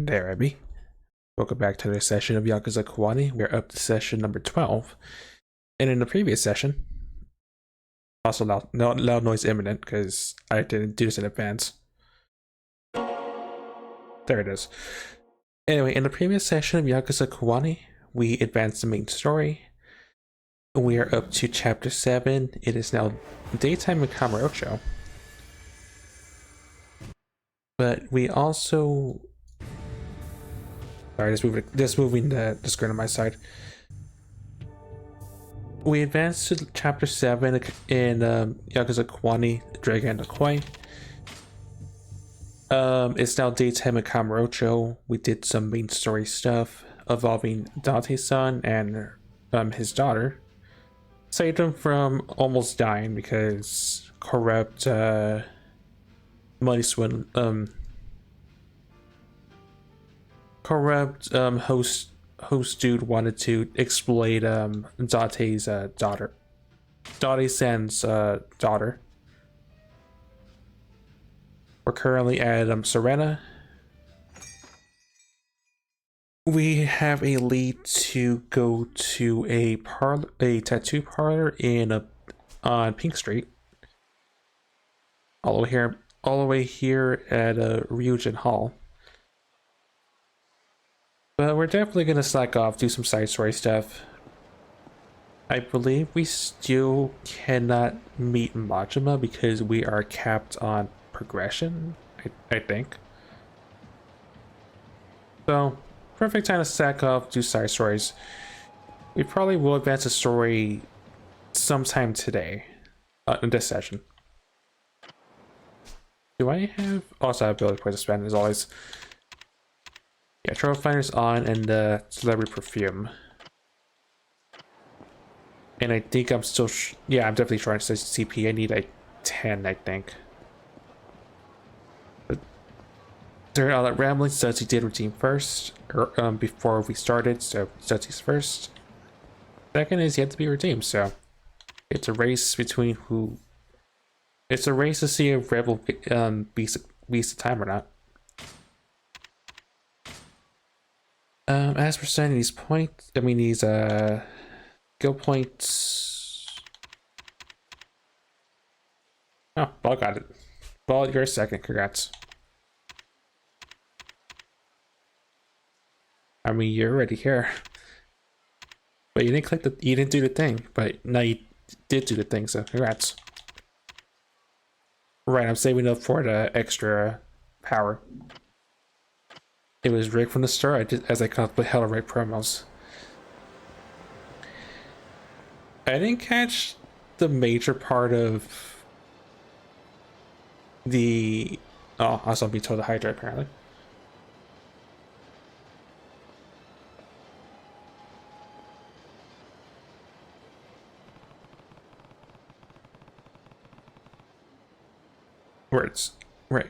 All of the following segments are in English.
There, Abby. Welcome back to another session of Yakuza Kiwami. We're up to session number 12. And in the previous session, also loud noise imminent because I didn't do this in advance. There it is. Anyway, in the previous session of Yakuza Kiwami, we advanced the main story. We are up to chapter 7. It is now daytime in Kamurocho. But we also... Sorry, just moving the screen on my side. We advanced to chapter 7 in Yakuza Kiwami, Dragon and the Koi. It's now daytime in Kamurocho. We did some main story stuff involving Dante's son and his daughter. Saved him from almost dying because corrupt money swindle host dude wanted to exploit Dante's daughter. Dante-san's daughter. We're currently at Serena. We have a lead to go to a tattoo parlor on Pink Street. All the way here at Ryujin Hall. But we're definitely gonna slack off, do some side story stuff. I believe we still cannot meet Majima because we are capped on progression, I think. So, perfect time to stack off, do side stories. We probably will advance the story sometime today, in this session. Do I have... Also, I have ability points to spend, as always. Yeah, Trophy Finder's on, and the Celebrity Perfume. And I think I'm still... yeah, I'm definitely trying to say CP. I need like 10, I think. But during all that rambling, Sudsy did redeem first, before we started, so Sudsy's first. Second is yet to be redeemed, so it's a race between who... It's a race to see if Rebel beats the time or not. As for sending these points, I mean these skill points. Oh, Ball got it. Ball, you're second. Congrats. I mean, you're already here, but you didn't do the thing. But now you did do the thing, so congrats. Right, I'm saving up for the extra power. It was rigged from the start, as I constantly held the right promos. I didn't catch the major part of the... Oh, I was being told to hydrate, apparently. Words. Right.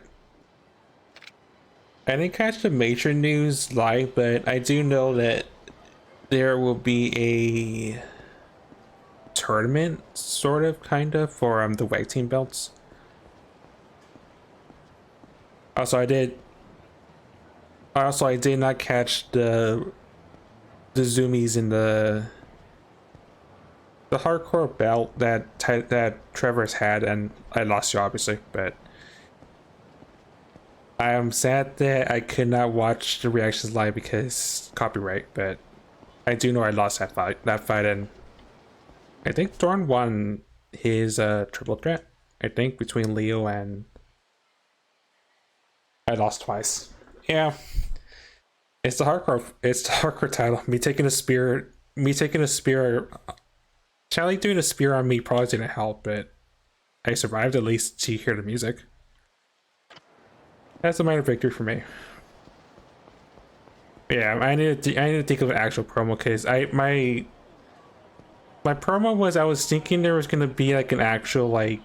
I didn't catch the major news live, but I do know that there will be a tournament, sort of, kind of, for the WEG team belts. Also, I did not catch the zoomies in the hardcore belt that Trevor's had, and I lost you obviously, but I am sad that I could not watch the reactions live because copyright, but I do know I lost that fight, and I think Thorn won his triple threat, I think, between Leo and... I lost twice. Yeah. It's the hardcore title. Me taking a spear, Charlie doing a spear on me probably didn't help, but I survived at least to hear the music. That's a minor victory for me. Yeah, I need to think of an actual promo because my promo was, I was thinking there was gonna be like an actual, like,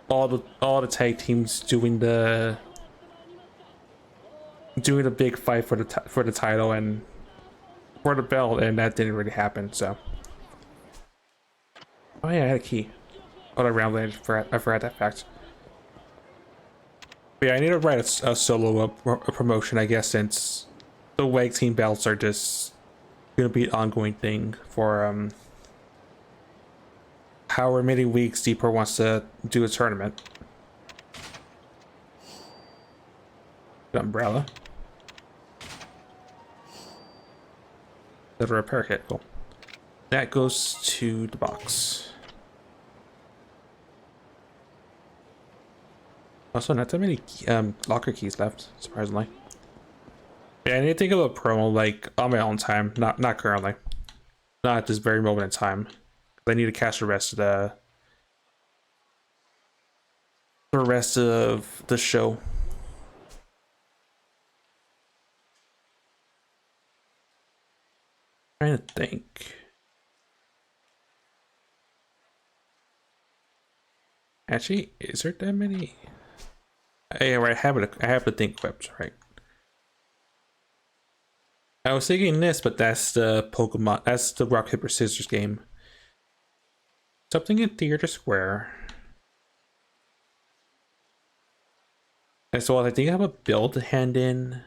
all the tag teams doing the big fight for the title and for the belt, and that didn't really happen. So, oh yeah, I had a key. Oh, I forgot that fact. But yeah, I need to write a solo a promotion, I guess, since the WEG team belts are just gonna be an ongoing thing for however many weeks Deeper wants to do a tournament. Umbrella. Little repair kit, cool. That goes to the box. Also, not that many locker keys left, surprisingly. Yeah, I need to think of a promo like on my own time, not currently, not at this very moment in time. I need to catch the rest of the show. Trying to think. Actually, is there that many? Yeah, right. I have the thing equipped, right? I was thinking this, but that's the Pokemon. That's the rock paper scissors game. Something in Theater Square. As well, I think I have a build to hand in,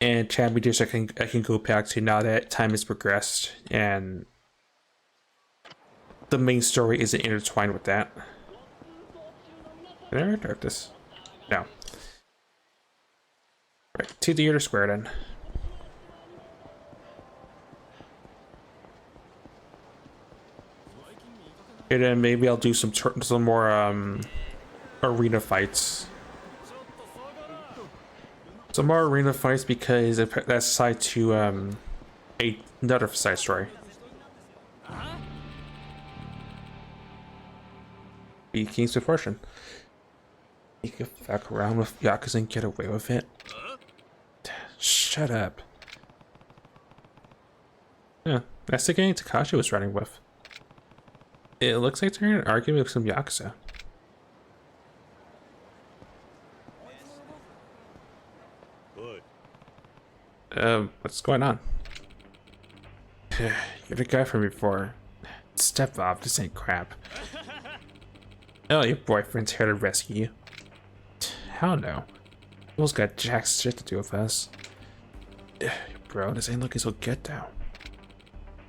and championships I can go back to now that time has progressed and the main story isn't intertwined with that. Can I restart this? No. Right, to Theater Square then. And then maybe I'll do some more arena fights. Some more arena fights because that's tied to another side story. Be King's Misfortune. You can fuck around with Yakuza and get away with it. Shut up. Yeah, that's the game Takashi was running with. It looks like they're in an argument with some Yakuza. What's going on? You're the guy from before. Step off, this ain't crap. Oh, your boyfriend's here to rescue you. Hell no. Will's got jack shit to do with us. Bro, this ain't looking so good down.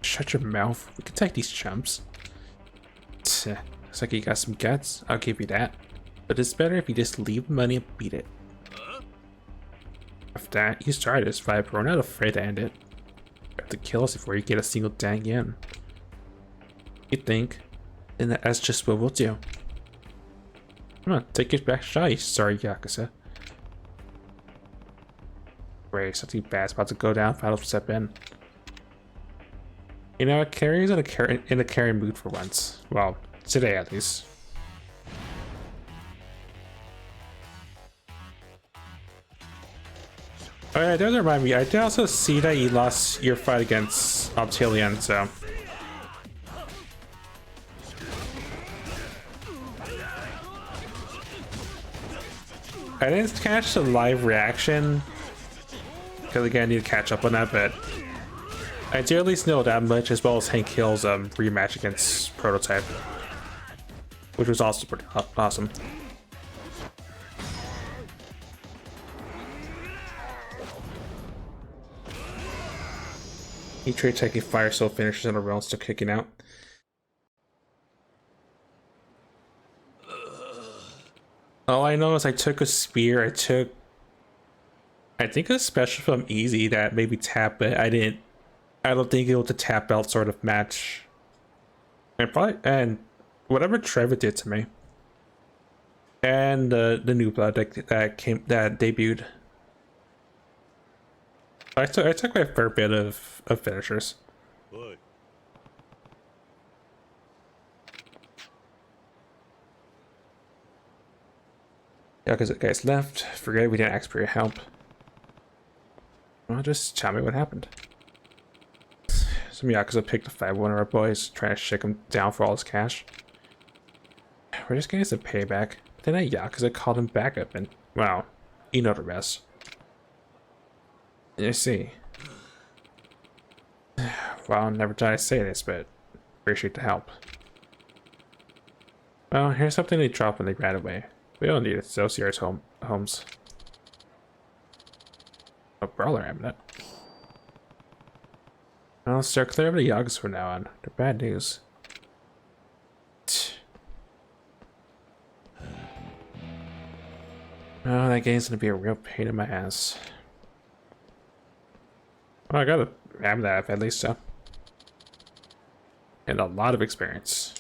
Shut your mouth. We can take these chumps. Looks like you got some guts. I'll give you that. But it's better if you just leave the money and beat it. After that, you started this fight, but we're not afraid to end it. You have to kill us before you get a single dang yen. You think? Then that's just what we'll do. Come on, take it back shy, sorry Yakuza. Great, something bad's about to go down, I'll step in. You know what, Carrie's in a caring mood for once. Well, today at least. Oh yeah, it does remind me, I did also see that you lost your fight against Optilion, so... I didn't catch the live reaction, because again I need to catch up on that, but I do at least know that much, as well as Hank Hill's rematch against Prototype, which was also pretty awesome. He trade taking fire still finishes in a row, still kicking out. All I know is I took a spear, I think a special from Easy that maybe tap, but I don't think it was a tap belt sort of match. And whatever Trevor did to me. And the new blood that debuted. I took my fair bit of finishers. Yeah, because the guys left. Forget we didn't ask for your help. Well, just tell me what happened. Some Yakuza picked a fight with one of our boys, trying to shake him down for all his cash. We're just getting some payback. Then that Yakuza called him back up and, well, you know the rest. You see. Well, never thought I'd say this, but appreciate the help. Well, here's something they dropped when they ran away. We don't need associates homes. A brawler amulet. I'll start clear of the Yakuza from now on. They're bad news. Oh, that game's gonna be a real pain in my ass. Well, I gotta have that at least, so. And a lot of experience.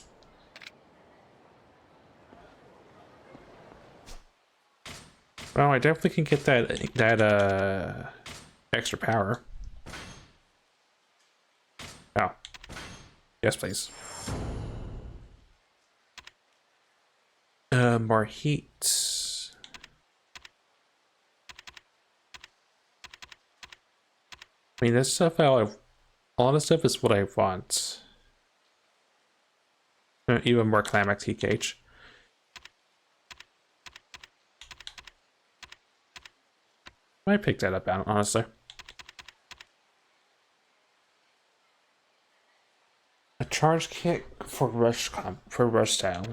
Well, I definitely can get that extra power. Oh. Yes, please. More heat. I mean, this stuff, all this stuff is what I want. Even more climax heat gauge. Might pick that up, honestly. A charge kick for rush style.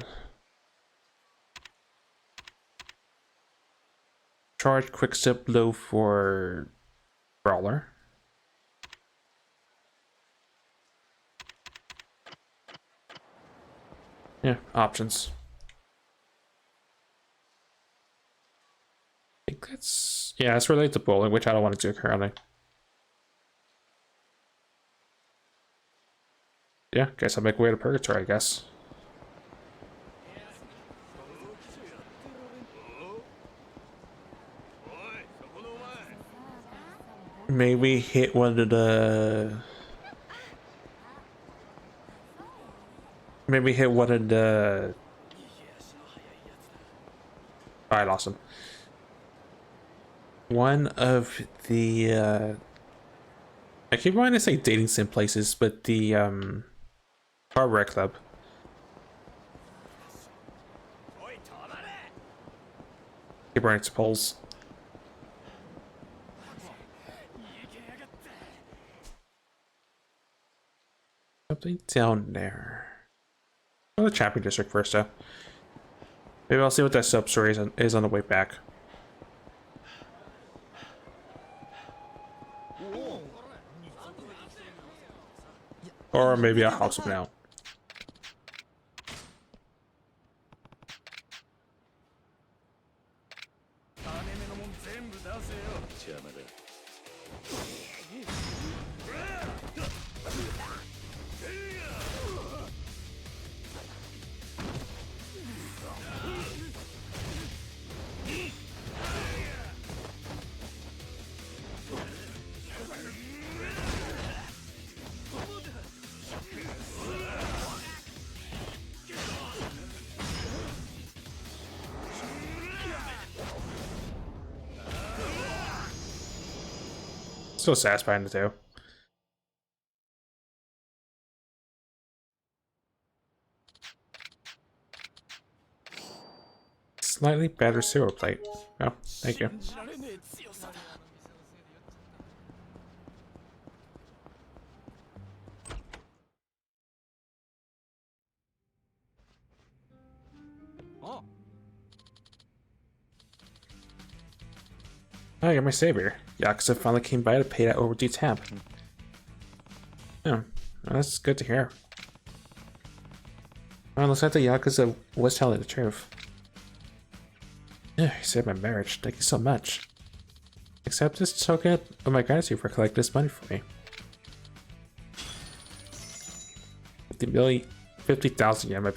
Charge quick step blow for brawler. Yeah, options. I think that's, yeah, it's related to bowling, which I don't want to do currently. Yeah, guess I'll make way to purgatory, I guess. Maybe hit one of the... Maybe hit one of the... Alright, awesome. One of the, I keep wanting to say dating sim places, but the, hardware club. Keep running to polls. Something down there. Oh, the champion district first, though. Maybe I'll see what that sub story is on the way back. Or maybe I'll house him now. So satisfying to do. Slightly better zero plate. Oh, thank you. Oh, you're my savior. Yakuza finally came by to pay that overdue tab. Oh, well, that's good to hear. Well, looks like the Yakuza was telling the truth. Yeah, you saved my marriage. Thank you so much. Accept this token of my gratitude for collecting this money for me. 50,000 yen.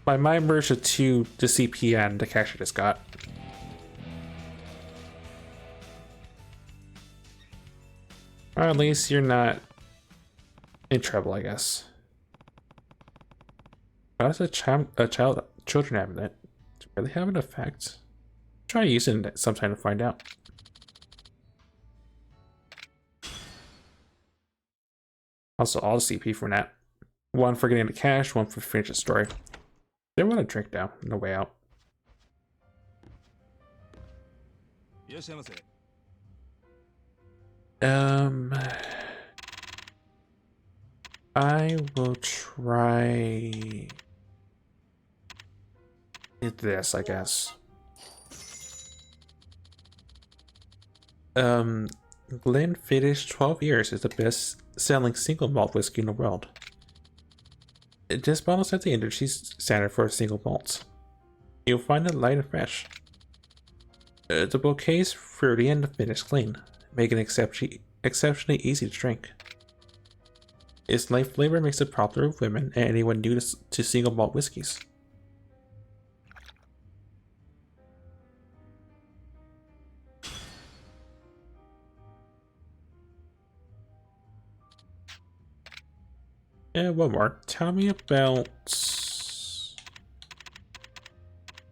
My mind merged to the CP and the cash I just got. Or at least you're not in trouble, I guess. Why does children amulet really have an effect? Try using it sometime to find out. Also, all the CP from that. One for getting the cash, one for finishing the story. They want a drink now on the way out. I will try this, I guess. Glenfiddich 12 years is the best selling single malt whiskey in the world. This bottle set the industry standard for a single malt. You'll find it light and fresh. The bouquet is fruity and the finish clean, making it exceptionally easy to drink. Its light flavor makes it popular with women and anyone new to single malt whiskeys. And one more. Tell me about...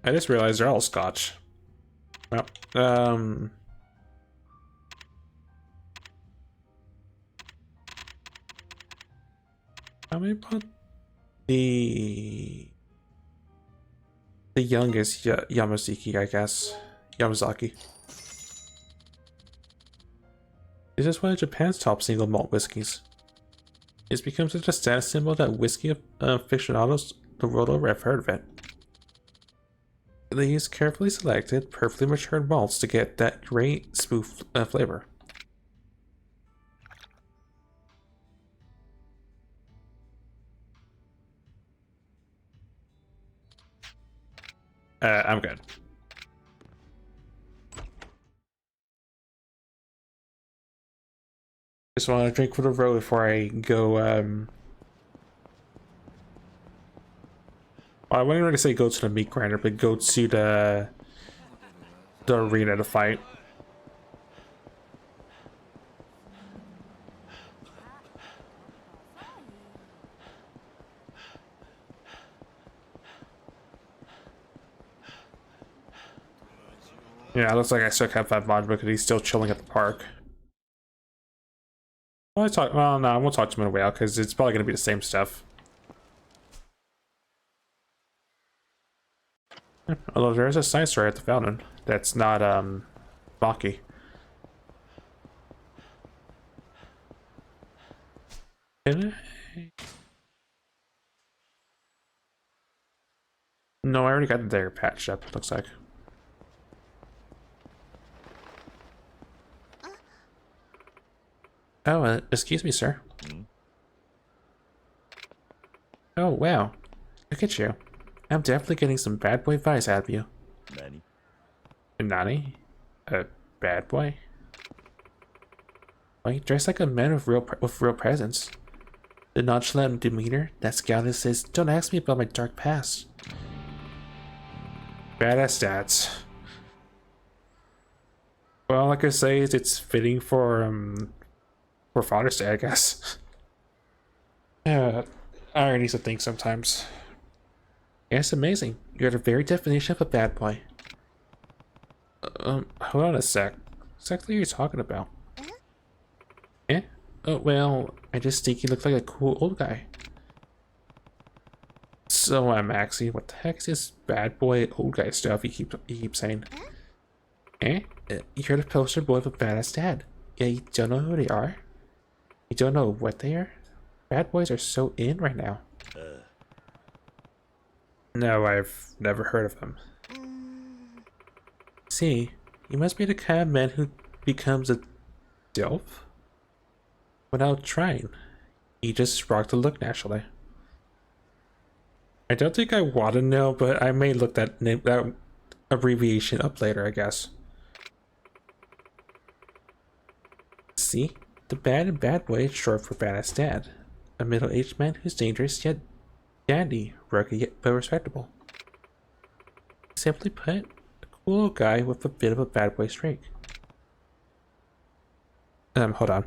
I just realized they're all Scotch. Well, tell me about the youngest Yamazaki, I guess. Yamazaki. This is one of Japan's top single malt whiskeys. It's become such a status symbol that whiskey aficionados the world over have heard of it. They use carefully selected, perfectly matured malts to get that great, smooth flavor. I'm good. Just want to drink for the road before I go, well, I wasn't going to say go to the meat grinder, but go to the arena to fight. Yeah, it looks like I still have that mod because he's still chilling at the park. Well, no, I won't talk to him in a while because it's probably going to be the same stuff. Although there is a side story at the fountain that's not, Maki. Can I? No, I already got there patched up, looks like. Oh, excuse me, sir. Oh, wow. Look at you. I'm definitely getting some bad boy vibes out of you. Nani? Nani? A bad boy? Well, you dress like a man with real presence. The nonchalant demeanor that scouted says, "Don't ask me about my dark past." Badass stats. Well, like I say, it's fitting for Father's Day, I guess. Yeah, I already need to think sometimes. Yeah, it's amazing. You're the very definition of a bad boy. Hold on a sec. What exactly are you talking about? Eh? Oh, well, I just think you look like a cool old guy. So, Maxie, what the heck is this bad boy old guy stuff you keep saying? Eh? You're the poster boy of a badass dad. Yeah, you don't know who they are? You don't know what they are? Bad boys are so in right now. No, I've never heard of them. See, you must be the kind of man who becomes a DILF without trying. You just rock the look naturally. I don't think I want to know, but I may look that abbreviation up later, I guess. See, the bad and bad boy is short for badass dad, a middle-aged man who's dangerous yet dandy, rugged yet but respectable. Simply put, a cool guy with a bit of a bad boy streak. Hold on.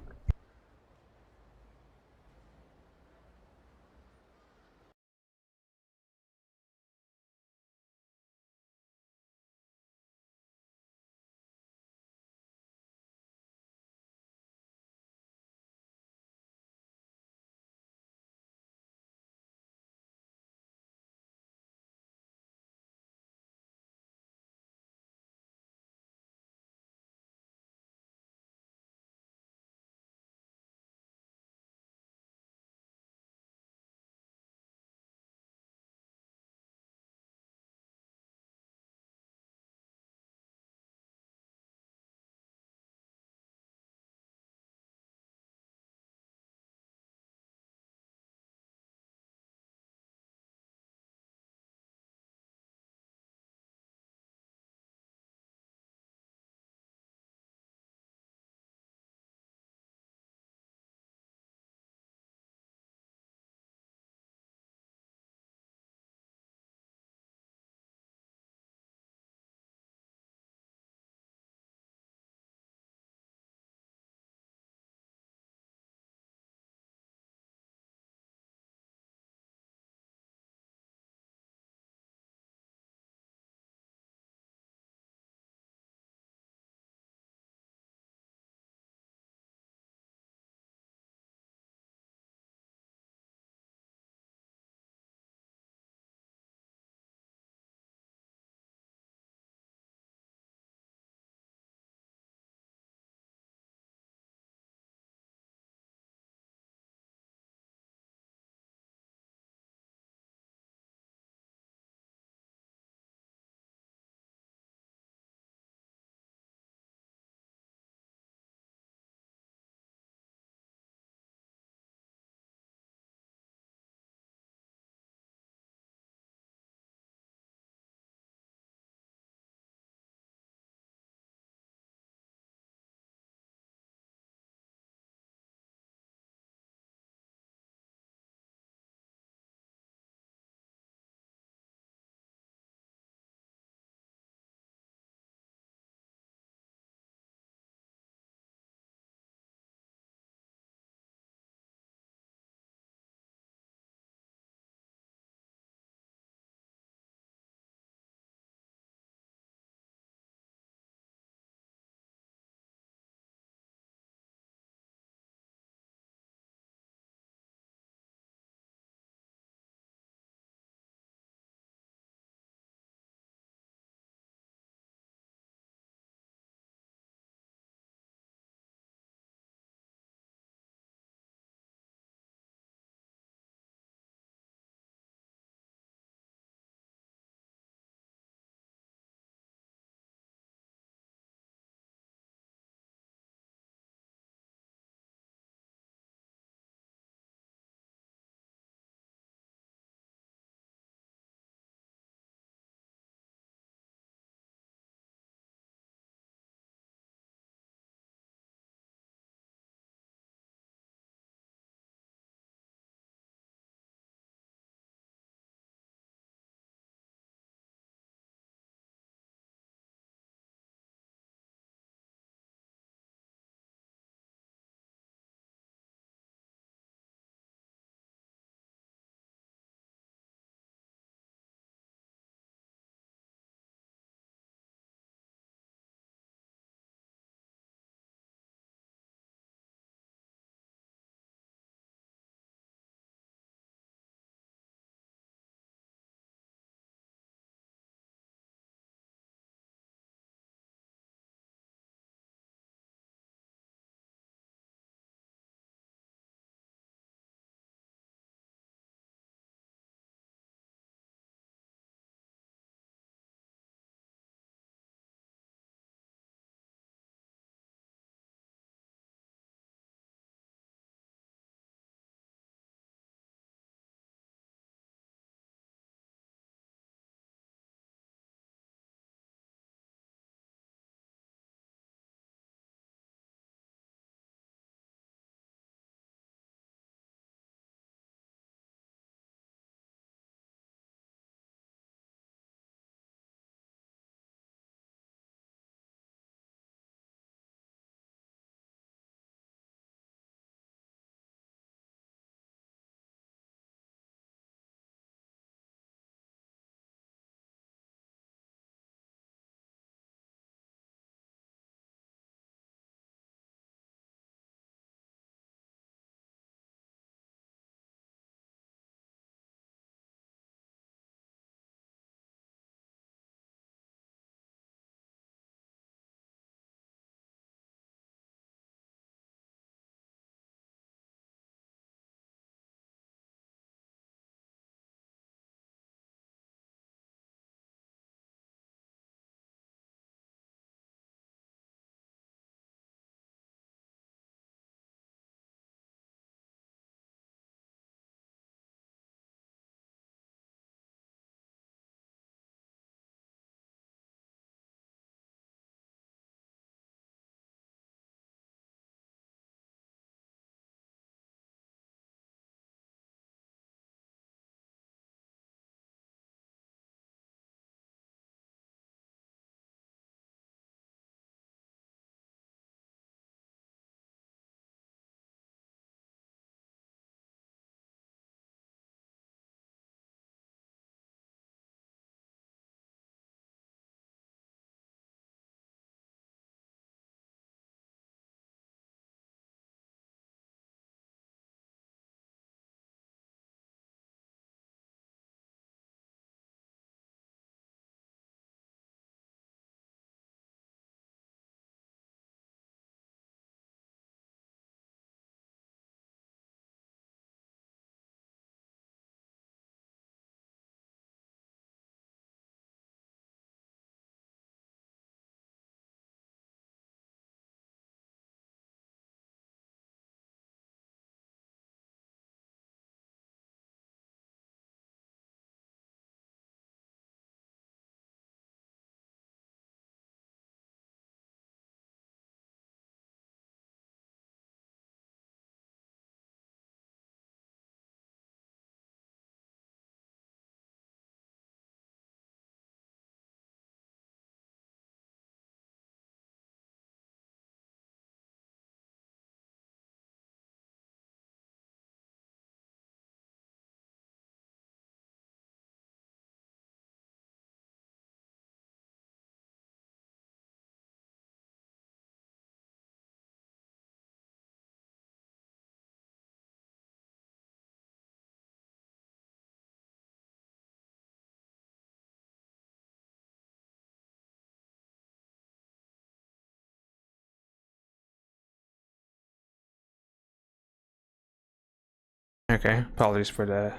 Okay, apologies for the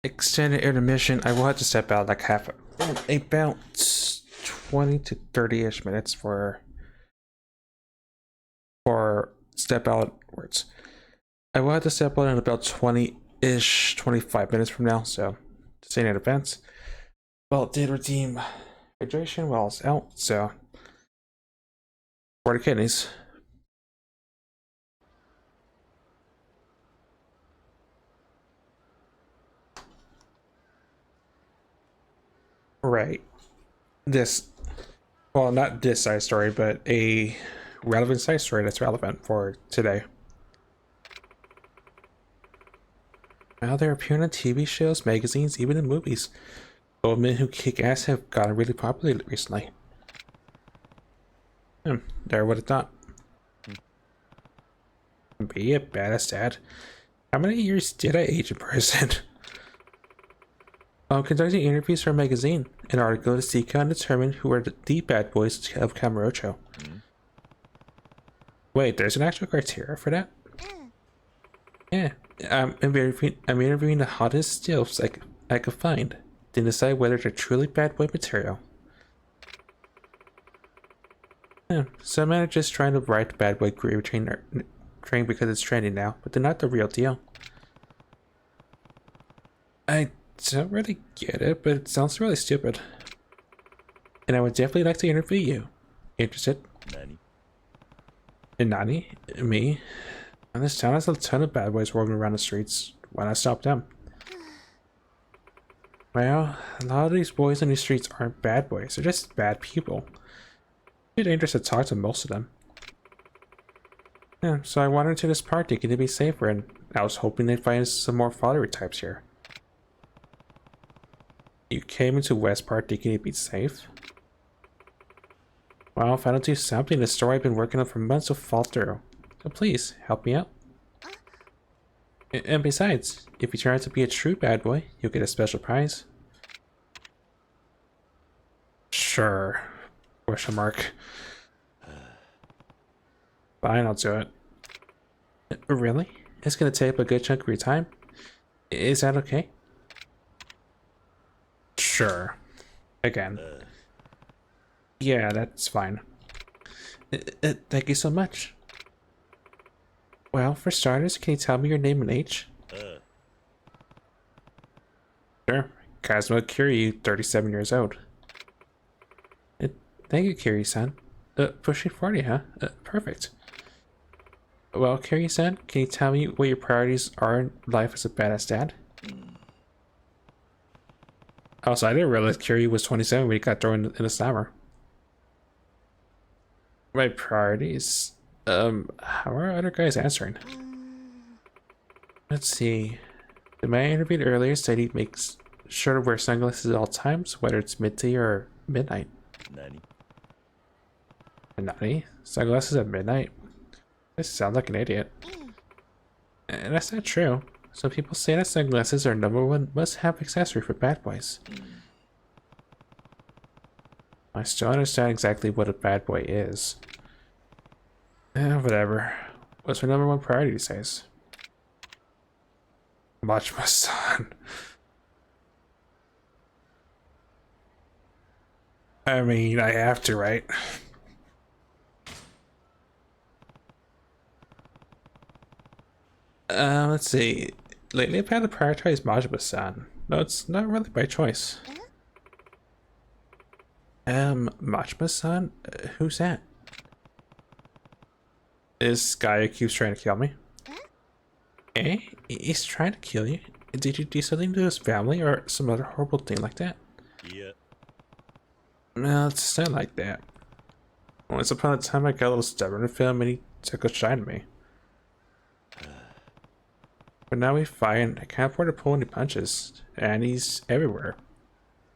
extended intermission. I will have to step out like about 20 to 30-ish minutes for step outwards. I will have to step out in about 20-ish, 25 minutes from now, so just in advance. Well, it did redeem hydration while it's out, so for the kidneys. Right. This, well, not this side story, but a relevant side story that's relevant for today. Now they're appearing on TV shows, magazines, even in movies. Old men who kick ass have gotten really popular recently. There would have thought. Be a badass dad. How many years did I age in person? Conducting interviews for a magazine. An article to seek out and determine who are the bad boys of Kamurocho. Wait, there's an actual criteria for that? Yeah. I'm interviewing the hottest stills I could find. Then decide whether they're truly bad boy material. Yeah, some men are just trying to ride the bad boy train because it's trending now, but they're not the real deal. I don't really get it, but it sounds really stupid. And I would definitely like to interview you. Interested? Nani? And Nani? Me? And this town has a ton of bad boys roaming around the streets. Why not stop them? Well, a lot of these boys in these streets aren't bad boys. They're just bad people. It's too dangerous to talk to most of them. Yeah, so I wandered to this park thinking to be safer, and I was hoping they'd find some more foddery types here. You came into West Park thinking it'd be safe? Well, if I don't do something, the story I've been working on for months will fall through. So please, help me out. And besides, if you turn out to be a true bad boy, you'll get a special prize. Sure. Question mark. Fine, I'll do it. Really? It's gonna take up a good chunk of your time? Is that okay? Sure. Again. Yeah, that's fine. Thank you so much. Well, for starters, can you tell me your name and age? Sure. Kazuma Kiryu, 37 years old. Thank you, Kiryu-san. Pushing 40, huh? Perfect. Well, Kiryu-san, can you tell me what your priorities are in life as a badass dad? Also, I didn't realize Kiryu was 27 when he got thrown in the slammer. My priorities? How are other guys answering? Let's see. The man I interviewed earlier said he makes sure to wear sunglasses at all times, whether it's midday or midnight. Nani? Nani? Sunglasses at midnight? This sounds like an idiot. And that's not true. Some people say that sunglasses are #1 must-have accessory for bad boys. I still understand exactly what a bad boy is. Whatever. What's my #1 priority these days? Watch my son. I mean, I have to, right? Let's see. Lately I've had to prioritize Majima-san. No, it's not really by choice. Majima-san? Who's that? This guy who keeps trying to kill me. Eh? He's trying to kill you? Did you do something to his family or some other horrible thing like that? Yeah. No, it's not like that. Once upon a time I got a little stubborn in film and he took a shine at me. But now we fight, I can't afford to pull any punches, and he's everywhere.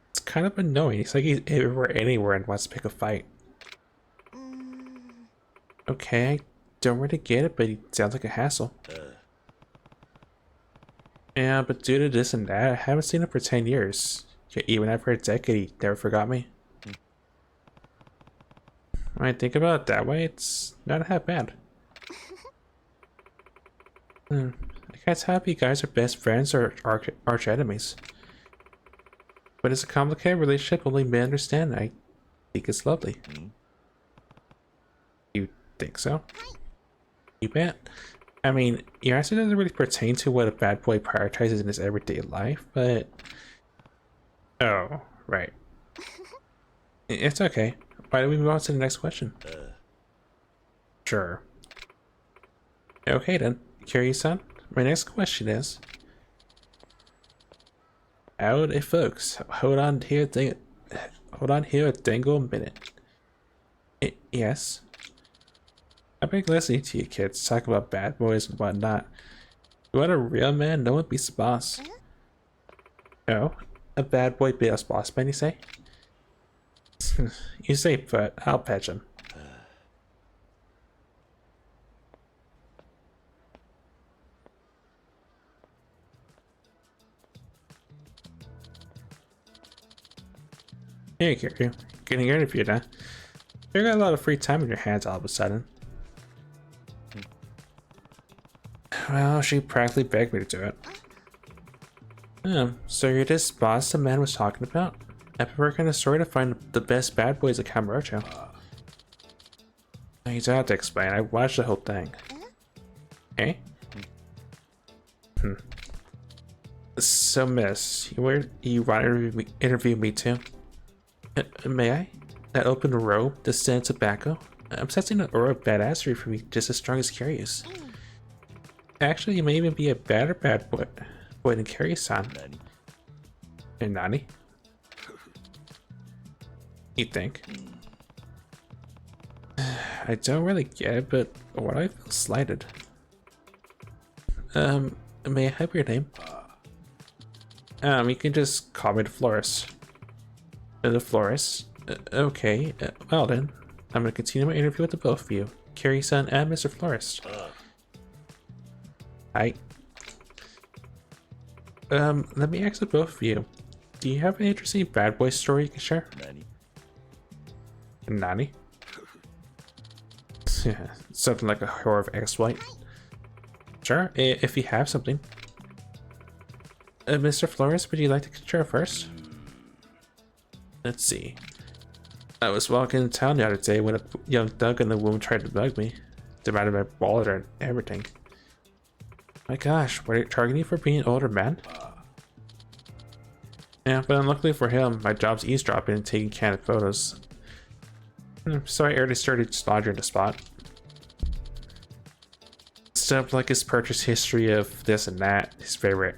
It's kind of annoying. It's like he's everywhere, anywhere, and wants to pick a fight. Okay, I don't really get it, but he sounds like a hassle. Yeah, but due to this and that, I haven't seen him for 10 years. Yet even after a decade, he never forgot me. When I think about it that way, it's not half bad. I can't tell if you guys are best friends or arch enemies. But it's a complicated relationship only men understand. I think it's lovely. You think so? You bet. I mean, your answer doesn't really pertain to what a bad boy prioritizes in his everyday life, but... Oh, right. It's okay. Why don't we move on to the next question? Sure. Okay then, Kiryu-san. My next question is... Howdy folks, hold on here a dangle minute. Yes? I've been listening to you kids talk about bad boys and whatnot. You want a real man? No one beats the boss. No? A bad boy beats boss man, you say? You say, but I'll patch him. Hey, Kiryu. Getting interviewed, huh? You got a lot of free time on your hands all of a sudden. Well, she practically begged me to do it. So you're this boss the man was talking about? I've been working on a story to find the best bad boys at Kamurocho. You don't have to explain, I watched the whole thing. Okay? So miss, you want to interview me too? May I? That open robe, the scent of tobacco? I'm sensing an aura of badassery from me just as strong as Kiryu's. Actually, you may even be a better bad boy than Kiryu-san. And Nani? You think? I don't really get it, but why do I feel slighted? May I have your name? You can just call me the florist. The florist? Okay, well then. I'm gonna continue my interview with the both of you, Kiryu-san and Mr. Florist. Hi. Let me ask the both of you. Do you have an interesting bad boy story you can share? Nani? Something like a horror of ex-wife. Sure, if you have something. Mr. Flores, would you like to share first? Let's see. I was walking in town the other day when a young thug and the woman tried to bug me. Demanded my wallet and everything. My gosh, were they targeting you for being an older man? Yeah, but unluckily for him, my job's eavesdropping and taking candid photos. So I already started slaughtering the spot. Stuff like his purchase history of this and that, his favorite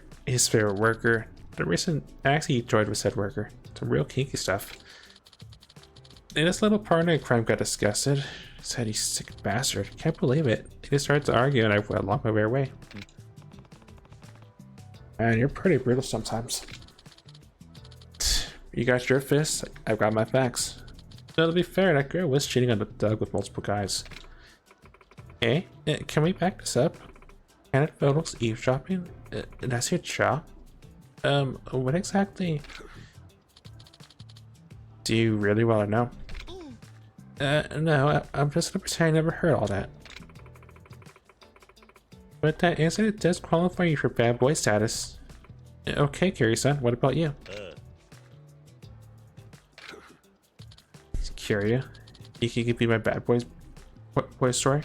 worker, the recent accident he joined with said worker, some real kinky stuff. And this little partner in crime got disgusted, said he's sick bastard, can't believe it. They just started to argue and I went along my way. Man, you're pretty brutal sometimes. You got your fists, I've got my facts. So to be fair, that girl was cheating on the thug with multiple guys. Hey, can we back this up? Candid photos, eavesdropping? That's your job? What exactly? Do you really want to know? No, I'm just gonna pretend I never heard all that. But that incident does qualify you for bad boy status. Okay, Kiryu-san, what about you? Kiryu, you can be my bad boy story?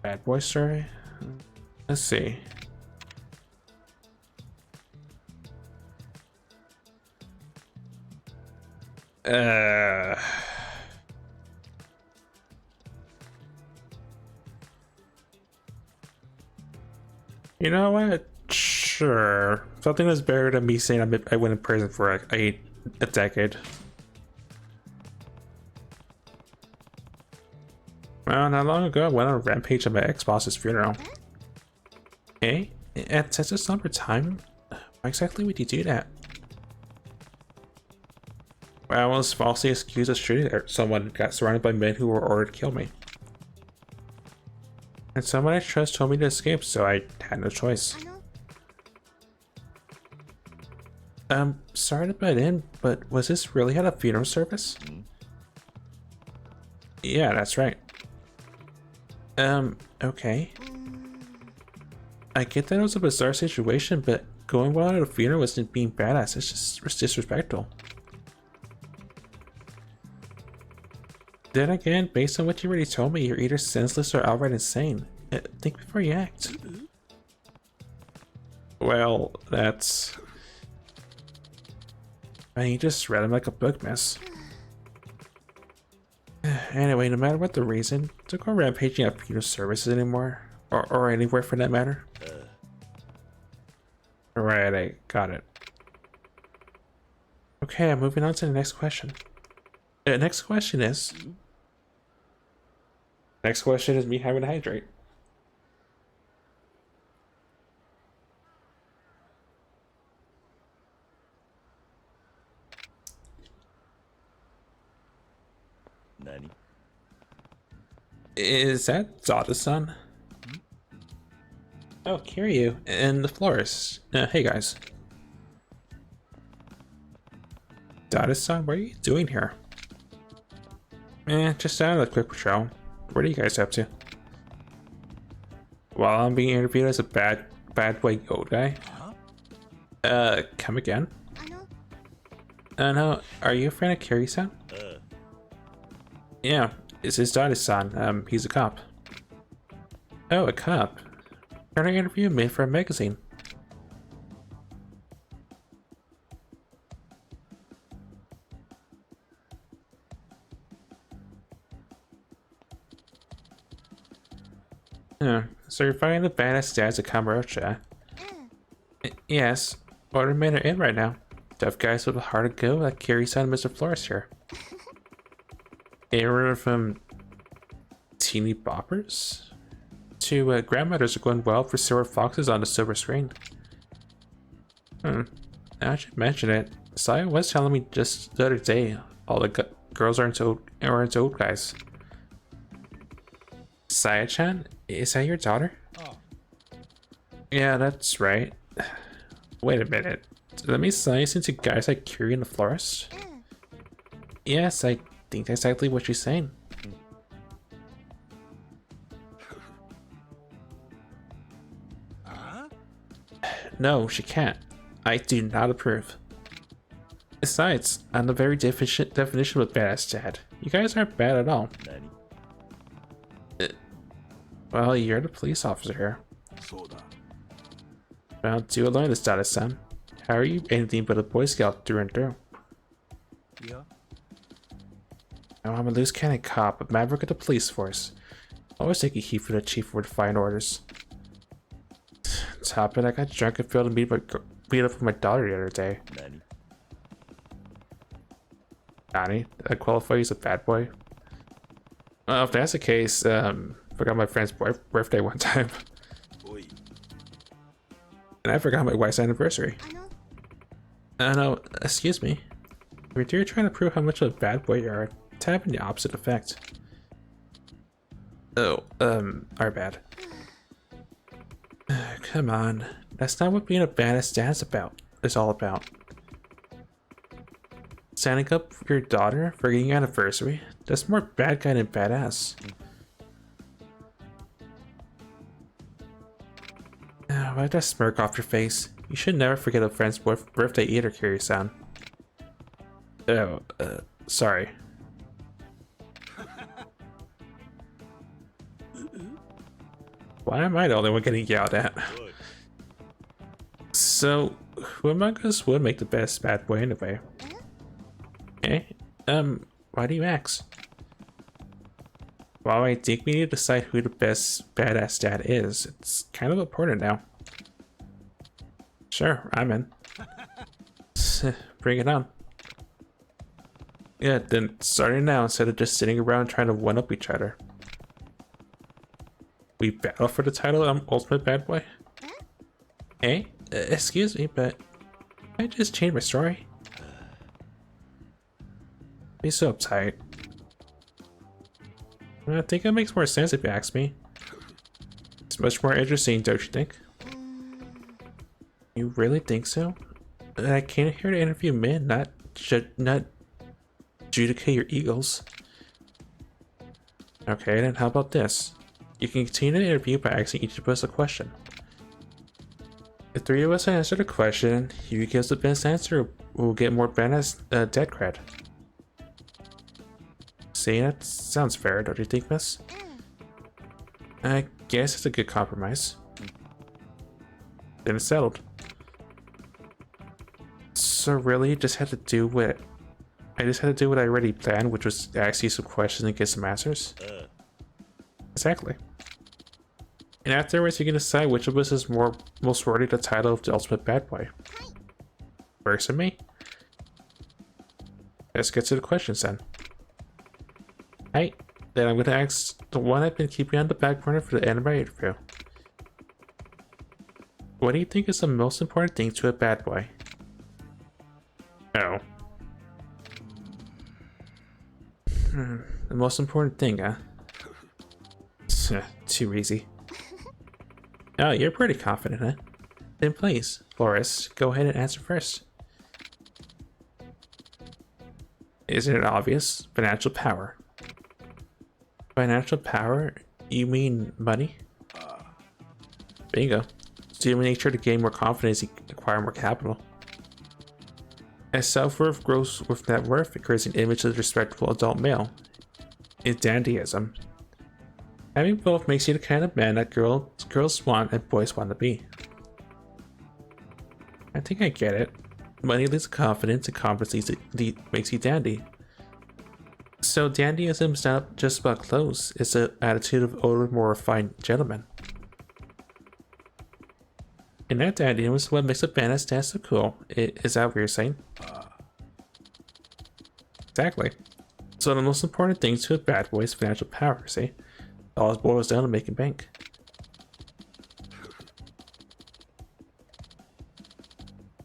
Bad boy story? Let's see. You know what? Sure. Something that's better than me saying I went in prison for a decade. Well, not long ago, I went on a rampage at my ex-boss's funeral. Okay, at such a somber time, why exactly would you do that? Well, I was falsely accused of shooting someone and got surrounded by men who were ordered to kill me. And someone I trust told me to escape, so I had no choice. Sorry to butt in, but was this really at a funeral service? Yeah, that's right. Okay. I get that it was a bizarre situation, but going wild at a funeral wasn't being badass. It's disrespectful. Then again, based on what you already told me, you're either senseless or outright insane. Think before you act. Well, that's... I mean, you just read him like a book mess. Anyway, no matter what the reason, don't go rampaging at funeral services anymore. Or anywhere for that matter. Right, I got it. Okay, I'm moving on to the next question. Next question is me having to hydrate. Nani? Is that Zada-san? Oh, Kiryu and the florist. Hey guys. Zada-san, what are you doing here? Just out of a quick patrol. What are you guys up to? While I'm being interviewed as a bad boy old guy? Come again? No, are you a friend of Kiryu-san? Yeah, it's his Zada-san. He's a cop. Oh, a cop. Trying to interview me for a magazine. So you're finding the badass dads at Kamurocha? Yes, order men are in right now. Tough guys with a heart of gold like Kiryu-san and Mr. Flores here. Everyone from teeny boppers to grandmothers are going wild for silver foxes on the silver screen. Now I should mention it. Saya was telling me just the other day all the girls are into old guys. Saya-chan, is that your daughter? Oh. Yeah, that's right. Wait a minute. Let me science into guys like Kiryu in the florist? Yes, I think that's exactly what she's saying. No, she can't. I do not approve. Besides, I'm the very definition of a badass dad. You guys aren't bad at all. Well, you're the police officer here. Well, do learn this, Dada-san. How are you anything but a Boy Scout through and through? Yeah. Now I'm a loose cannon cop, a maverick of the police force. Always taking heat for the chief for defying orders. Top it, I got drunk and failed to meet up with my daughter the other day. Nani? I qualify as a bad boy? Well, if that's the case, forgot my friend's birthday one time. And I forgot my wife's anniversary. No, excuse me. If you're trying to prove how much of a bad boy you are, it's having the opposite effect. Oh, our bad. Come on. That's not what being a badass dad's is all about. Standing up for your daughter, forgetting your anniversary? That's more bad guy than badass. Why that smirk off your face? You should never forget a friend's birthday either, Kiryu-san. Oh, sorry. Why am I the only one getting yelled at? So, who among us would make the best bad boy anyway? Eh? Why do you ask? Well, I think we need to decide who the best badass dad is. It's kind of important now. Sure, I'm in. Bring it on. Yeah, then starting now instead of just sitting around trying to one-up each other. We battle for the title of Ultimate Bad Boy? Hey, excuse me, but I just changed my story. Be so uptight. I think it makes more sense if you ask me. It's much more interesting, don't you think? You really think so? I came here to interview men, not adjudicate your egos. Okay, then how about this? You can continue the interview by asking each of us a question. If 3 of us answer the question, who gives the best answer will get more bonus dead cred. See, that sounds fair, don't you think, miss? I guess it's a good compromise. Then it's settled. So really, I just had to do what I already planned, which was ask you some questions and get some answers. Exactly. And afterwards, you can decide which of us is most worthy the title of the ultimate bad boy. Works for me. Let's get to the questions then. Right, then I'm gonna ask the one I've been keeping on the back burner for the end of my interview. What do you think is the most important thing to a bad boy? Oh. The most important thing, huh? Too easy. Oh, you're pretty confident, huh? Then please, Flores, go ahead and answer first. Isn't it obvious? Financial power. Financial power? You mean money? Bingo. It's human nature to gain more confidence, you acquire more capital. As self-worth grows with net worth, it creates an image of the respectable adult male. It's dandyism. Having both makes you the kind of man that girls want and boys want to be. I think I get it. Money leads to confidence, and confidence makes you dandy. So dandyism is not just about clothes, it's an attitude of older, more refined gentlemen. And that dandyism is what makes a bandit stand so cool. Is that what you're saying? Exactly. So the most important thing to a bad boy is financial power, see? It all boils down to making bank.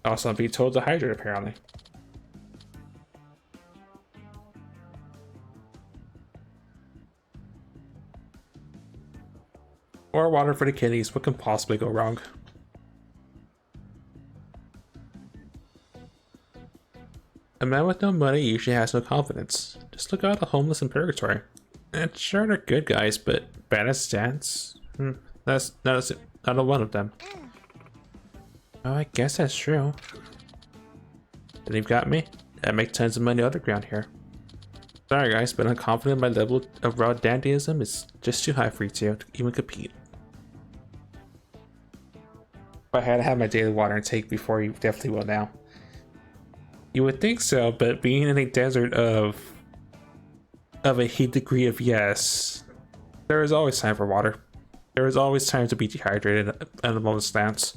Also, I'm being told to hydrate, apparently. More water for the kidneys. What can possibly go wrong? A man with no money usually has no confidence. Just look at the homeless in purgatory. And sure, they're good guys, but bad at stats? That's not a one of them. Oh, I guess that's true. Then you've got me. I make tons of money underground here. Sorry guys, but I'm confident my level of raw dandyism is just too high for you to even compete. If I had to have my daily water intake before, you definitely will now. You would think so, but being in a desert of a heat degree of yes, there is always time for water. There is always time to be dehydrated at a moment's glance.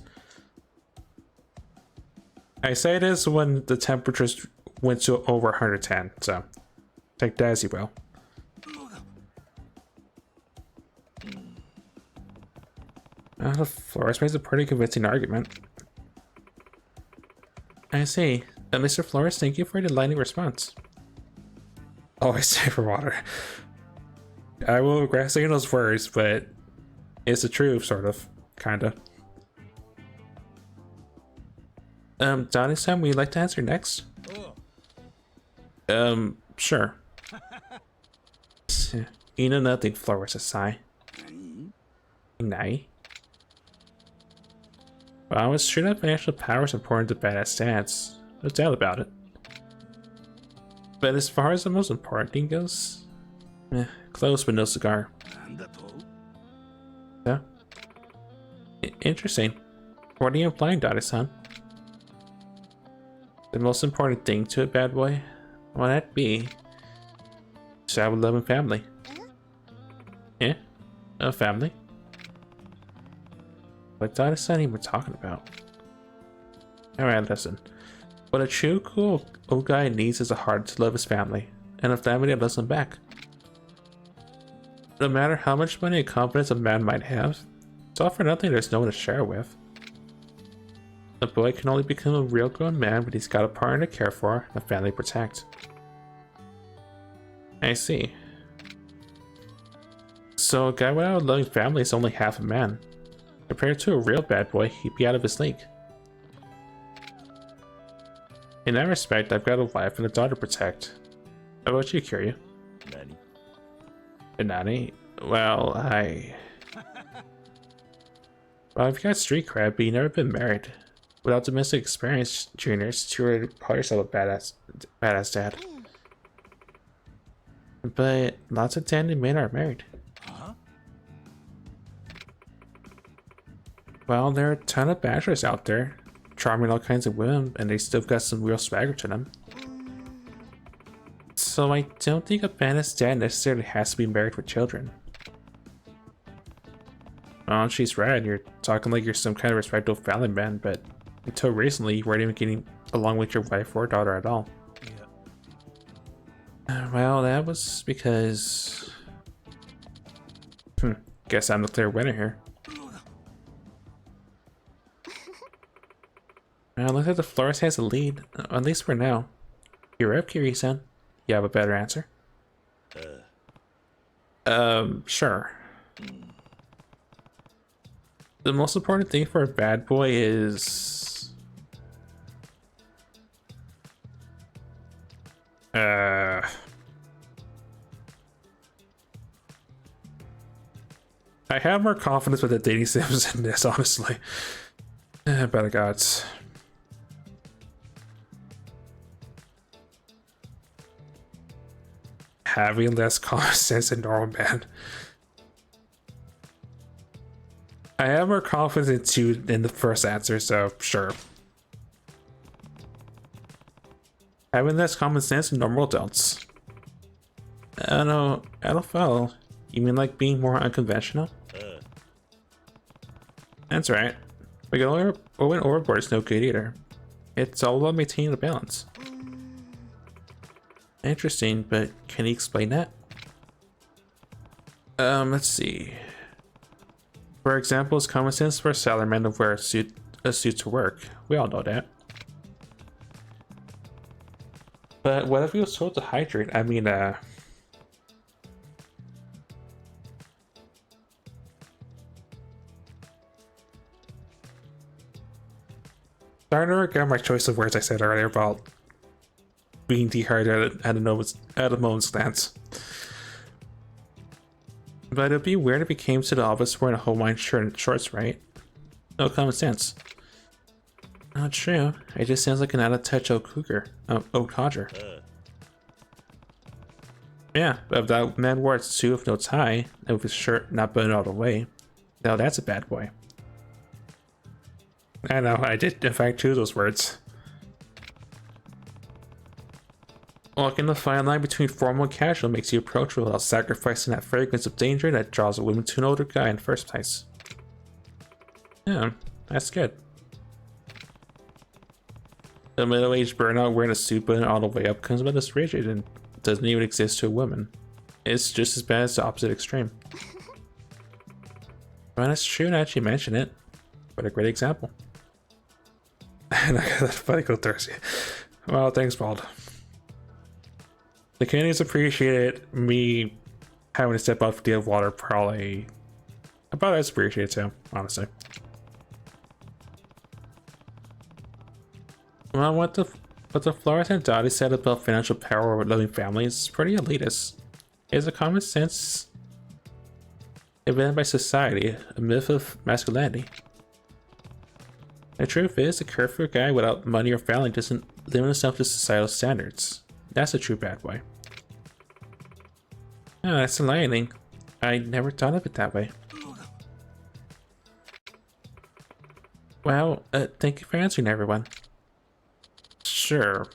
I say this when the temperatures went to over 110, so take that as you will. The Flores makes a pretty convincing argument. I see. Mr. Flores, thank you for the enlightening response. Always stay for water. I will regret saying those words, but it's the truth, sort of. Kinda. Donnie-san, would you like to answer next? Sure. You know nothing, Flores, a sigh. Nay. Well, it's true that financial power is important to badass stats. No doubt about it. But as far as the most important thing goes, close but no cigar. Yeah. Interesting. What are you implying, Dottie-san? The most important thing to a bad boy? What that be? To have a loving family. Yeah? A family? What Dottie-san even talking about? Alright, listen. What a true cool old guy needs is a heart to love his family, and a family that loves him back. No matter how much money and confidence a man might have, it's all for nothing there's no one to share with. A boy can only become a real grown man when he's got a partner to care for and a family to protect. I see. So a guy without a loving family is only half a man. Compared to a real bad boy, he'd be out of his league. In that respect, I've got a wife and a daughter to protect. How about you, Kiryu? Nani? Nani? Well, Well, if you got street cred, but you never been married, without domestic experience, juniors, you already call yourself a badass dad. But lots of talented men are married. Well, there are a ton of bachelors out there, charming all kinds of women, and they still got some real swagger to them. So I don't think a badass dad necessarily has to be married with children. Oh, she's right. You're talking like you're some kind of respectable family man, but until recently, you weren't even getting along with your wife or daughter at all. Yeah. Well, that was because... Guess I'm the clear winner here. Well, looks like the florist has a lead, at least for now. You're up, Kiri-san. You have a better answer? Sure. The most important thing for a bad boy is... I have more confidence with the dating sims in this, honestly. Better gods. Having less common sense than normal man. I have more confidence in the first answer, so sure. Having less common sense than normal adults. I don't know. I don't follow. You mean like being more unconventional? That's right. But going overboard is no good either. It's all about maintaining the balance. Interesting, but can you explain that? Let's see. For example, it's common sense for a salaryman to wear a suit to work. We all know that. But what if he was told to hydrate? I mean, starting to regret my choice of words I said earlier about being dehydrated at a moment's glance. But it'd be weird if he came to the office wearing a Hawaiian shirt and shorts, right? No common sense. Not true. It just sounds like an out-of-touch old codger. Yeah, but if that man wore a suit with no tie, and with his shirt not buttoned all the way, now that's a bad boy. I know, I did in fact choose those words. Walking the fine line between formal and casual makes you approachable without sacrificing that fragrance of danger that draws a woman to an older guy in the first place. Yeah, that's good. The middle-aged burnout wearing a suit button all the way up comes about this rigid and doesn't even exist to a woman. It's just as bad as the opposite extreme. Well, that's true now that you mention it. What a great example. And I got that funny go Thursday. Well, thanks, Bald. The Canadians appreciated me having to step out for the deal of water probably about as appreciated too, honestly. Well, what the Flores and Dottie said about financial power with living families is pretty elitist. It's a common sense invented by society, a myth of masculinity. The truth is, a carefree guy without money or family doesn't limit himself to societal standards. That's a true bad boy. Oh, that's enlightening. I never thought of it that way. Well, thank you for answering, everyone. Sure.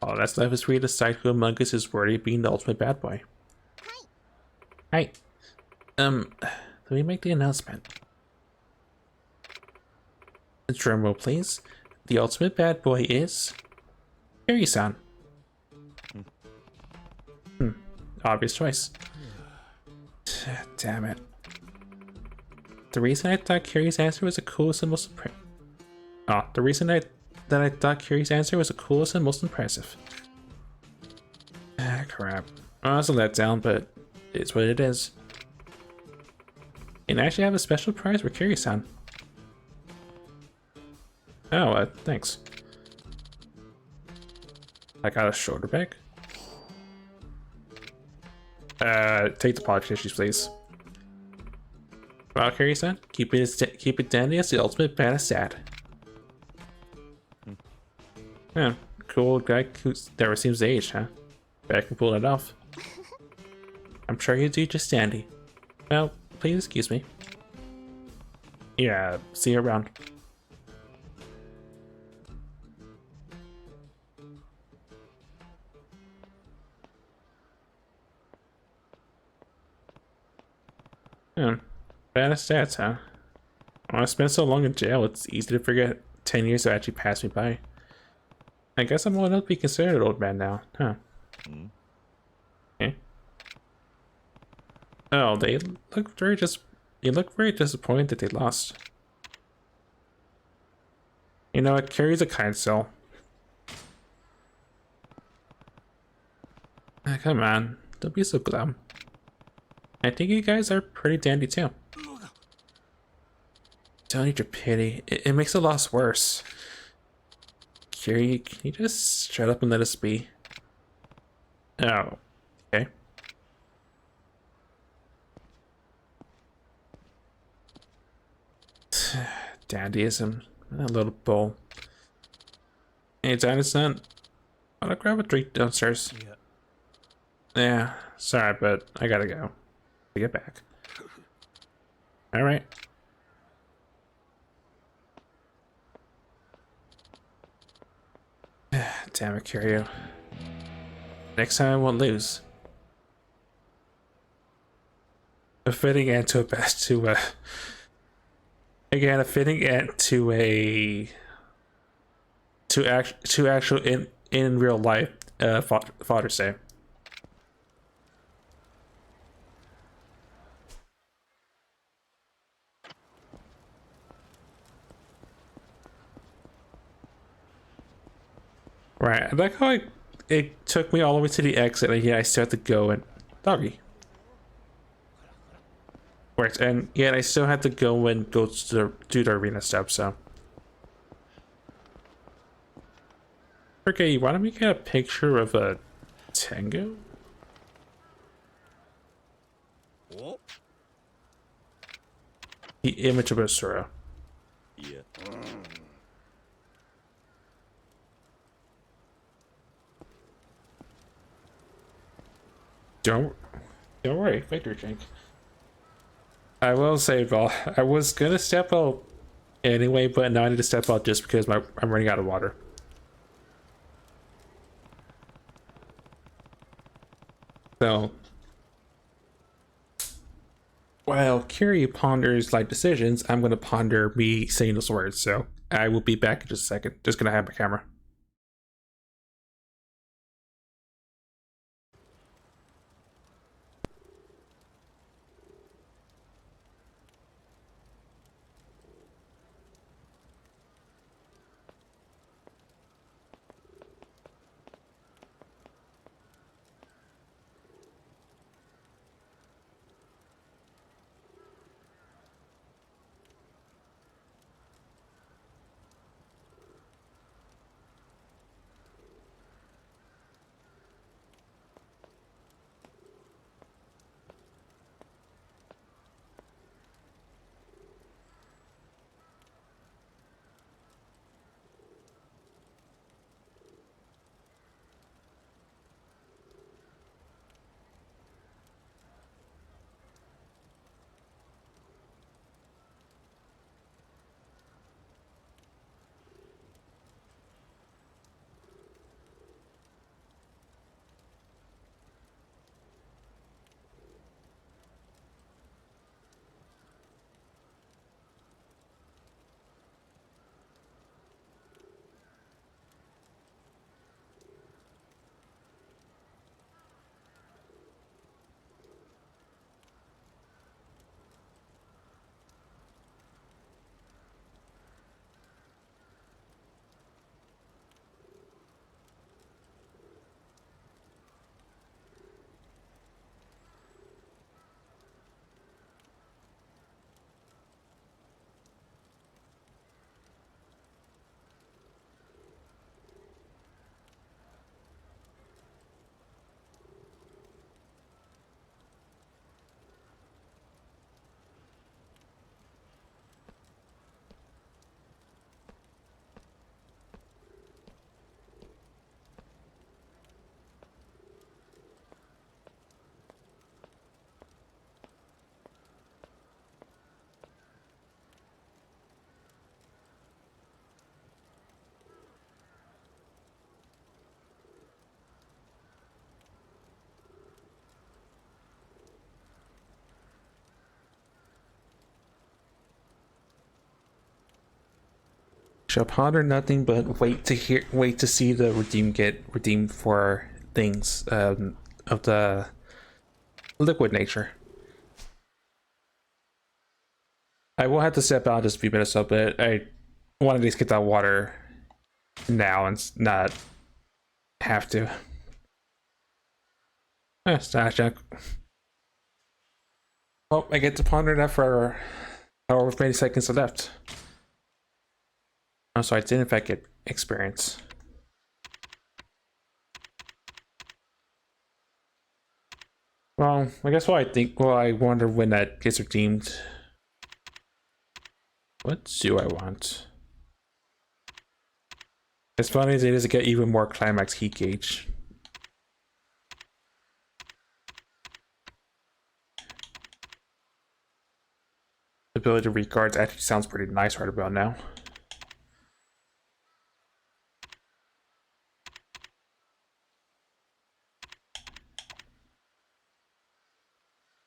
All that's left is for you to decide who among us is worthy of being the ultimate bad boy. Hi. Let me make the announcement. Drum roll, please. The ultimate bad boy is... Kiri-san. Obvious choice. Damn it. The reason I thought Kiri's answer was the coolest and most impressive. The reason that I thought Kiri's answer was the coolest and most impressive. Crap. Oh, that's a letdown, but it's what it is. And I actually have a special prize for Kiri-san. Oh, thanks. I got a shoulder bag. Take the pod tissues, please. Valkyrie-san, keep it dandy as the ultimate badass dad. Yeah, cool guy who never seems to age, huh? Bet I can pull it off. I'm sure you do just dandy. Well, please excuse me. Yeah, see you around. Yeah, badass stats, huh? When I spent so long in jail, it's easy to forget 10 years have actually passed me by. I guess I'm old enough to be considered an old man now, huh? Okay. Oh, they look very disappointed that they lost. You know, it carries a kind soul. Come on, don't be so glum. I think you guys are pretty dandy too. Don't need your pity. It makes the loss worse. Kiri, can you just shut up and let us be? Oh, okay. Dandyism, a little bull. Hey, Dinosaur, wanna grab a drink downstairs? Yeah, sorry, but I gotta go. Get back. All right. Damn it, Kiryu. Next time I won't lose. A fitting end to a best to a again a fitting end to a to actual in real life Father's Day. Right. I like how it took me all the way to the exit and yet I still had to go and doggy. Right, and yet I still had to go and go to do the arena stuff, so. Okay, you want me to get a picture of a tango? The image of Asura. Yeah. Don't worry, victory drink. I will say, Val, I was gonna step out anyway, but now I need to step out just because I'm running out of water. So, while Curie ponders life decisions, I'm gonna ponder me saying those words. So I will be back in just a second. Just gonna have my camera. Shall ponder nothing but wait to see the redeem get redeemed for things of the liquid nature. I will have to step out just a few minutes, but I want to just get that water now and not have to. Stash check. Well, I get to ponder that for however many seconds are left. Oh, so I did in fact get experience. Well, I guess what I think, well, I wonder when that gets redeemed. What do I want? As funny as it is to get even more climax heat gauge. The ability to read guards actually sounds pretty nice right about now.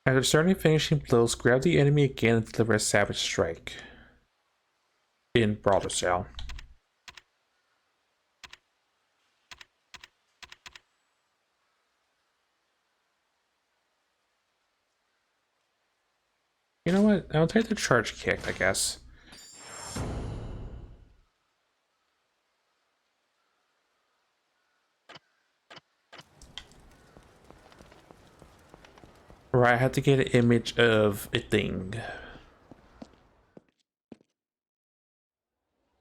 After starting finishing blows, grab the enemy again and deliver a savage strike. In Brawler Cell. You know what? I'll take the charge kick, I guess. Right, I have to get an image of a thing.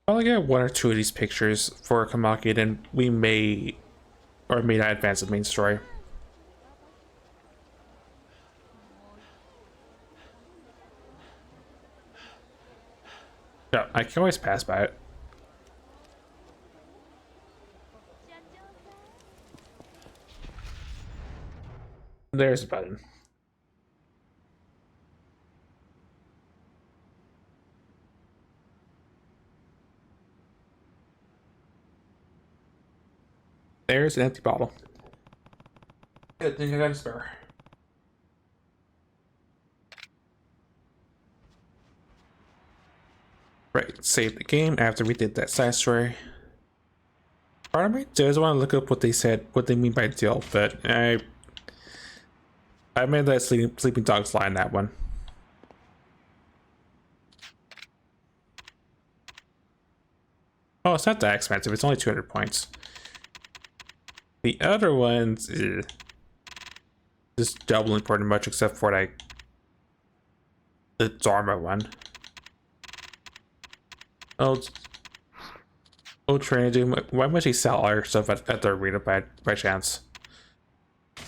I'll get one or two of these pictures for Kamaki, then we may or may not advance the main story. Yeah, I can always pass by it. There's a button. There's an empty bottle. Good thing I got a spare. Right, save the game after we did that side story. Part of me does want to look up what they said, what they mean by deal, but I made that sleeping dogs line that one. Oh, it's not that expensive. It's only 200 points. The other ones, just doubling pretty much, except for like the Dharma one. Oh, Trinity, why would he sell all your stuff at the arena by chance? At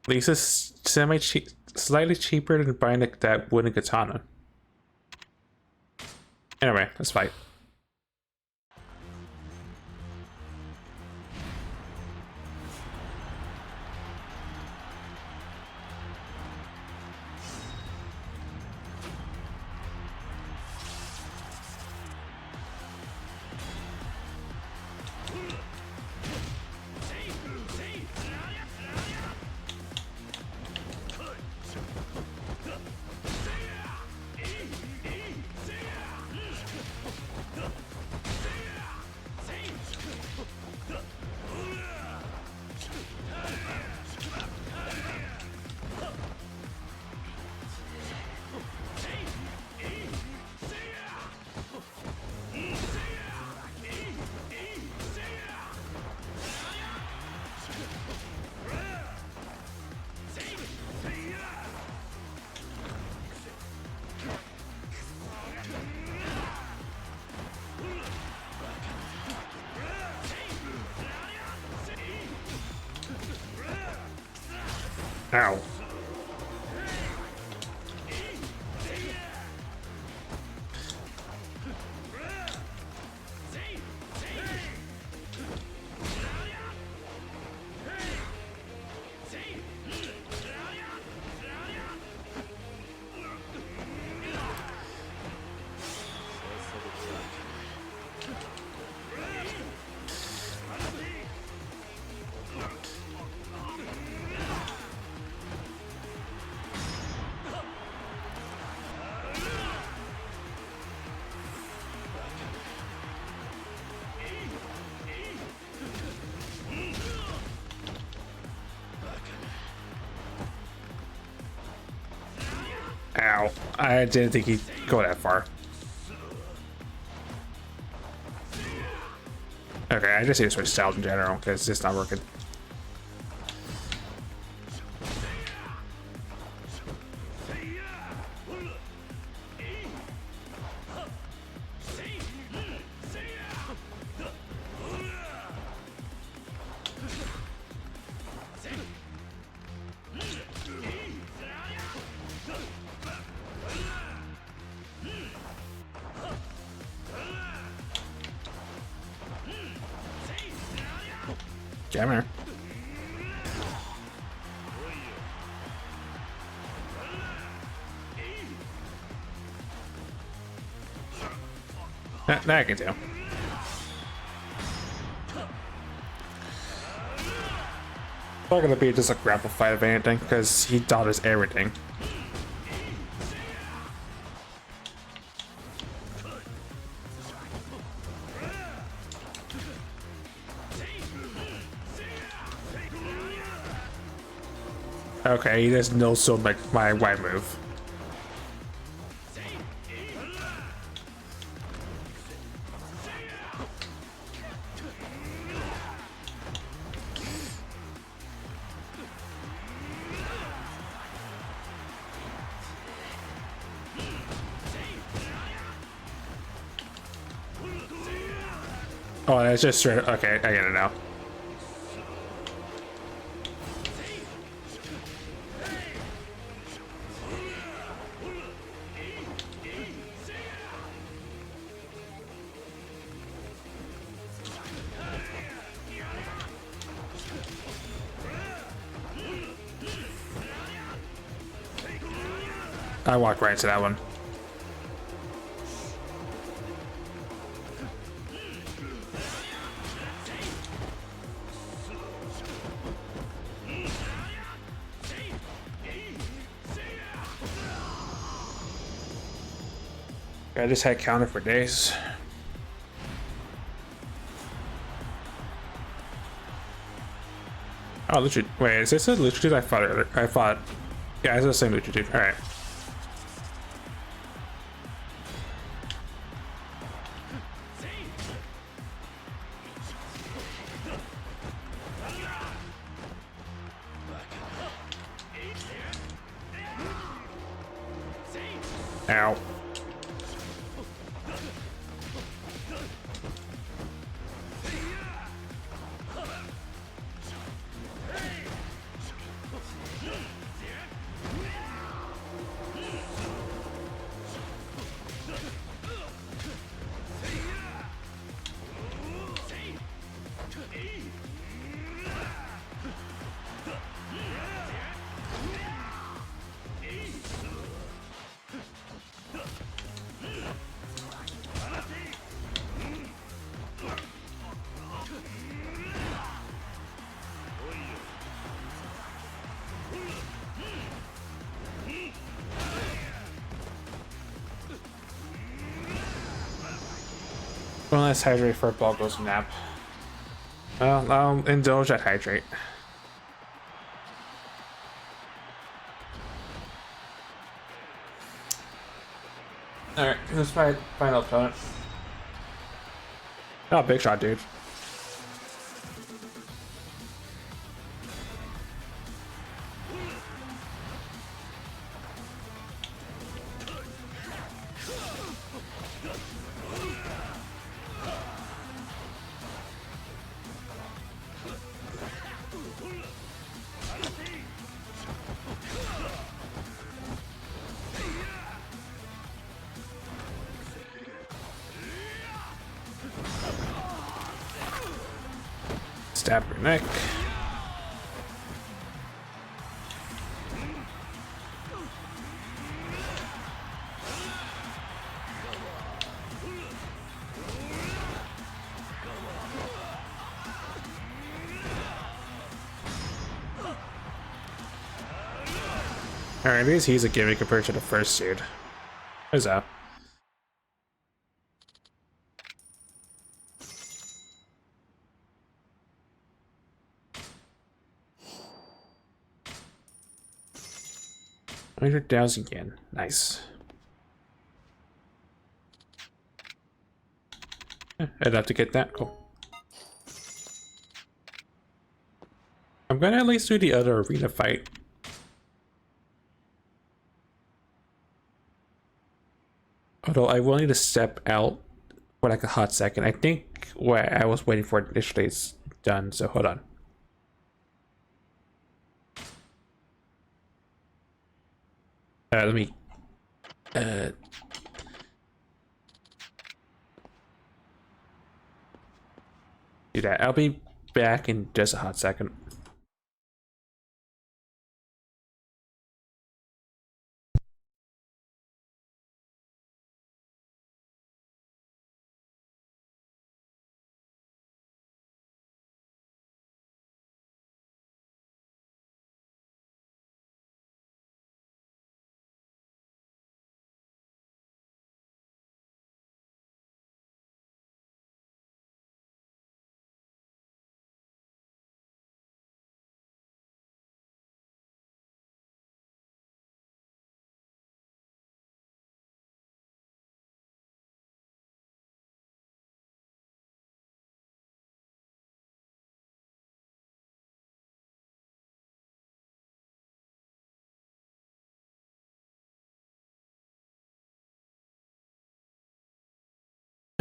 least it's slightly cheaper than buying that wooden katana. Anyway, let's fight. Ow. Ow. I didn't think he'd go that far. Okay, I just need to switch styles in general because it's just not working. Come here. That I can tell. It's not gonna be just a grapple fight of anything because he dodges everything. Okay, he just no sold my Y move. Oh, that's just straight. Okay, I get it now. I walked right into that one. I just had counter for days. Oh, Lucha. Wait, is this a Lucha Dude? I thought earlier. I thought. Yeah, it's the same Lucha Dude. Alright. Ow. One last hydrate before ball goes nap. Well, I'll indulge that hydrate. Alright, let's find final opponent. Oh, big shot, dude. Stab your neck. Alright, at least he's a gimmick compared to the first dude. Who's that? 100,000 yen. Nice. I'd have to get that. Cool. I'm gonna at least do the other arena fight. Although I will need to step out for like a hot second. I think what I was waiting for initially is done, so hold on. Let me do that. I'll be back in just a hot second.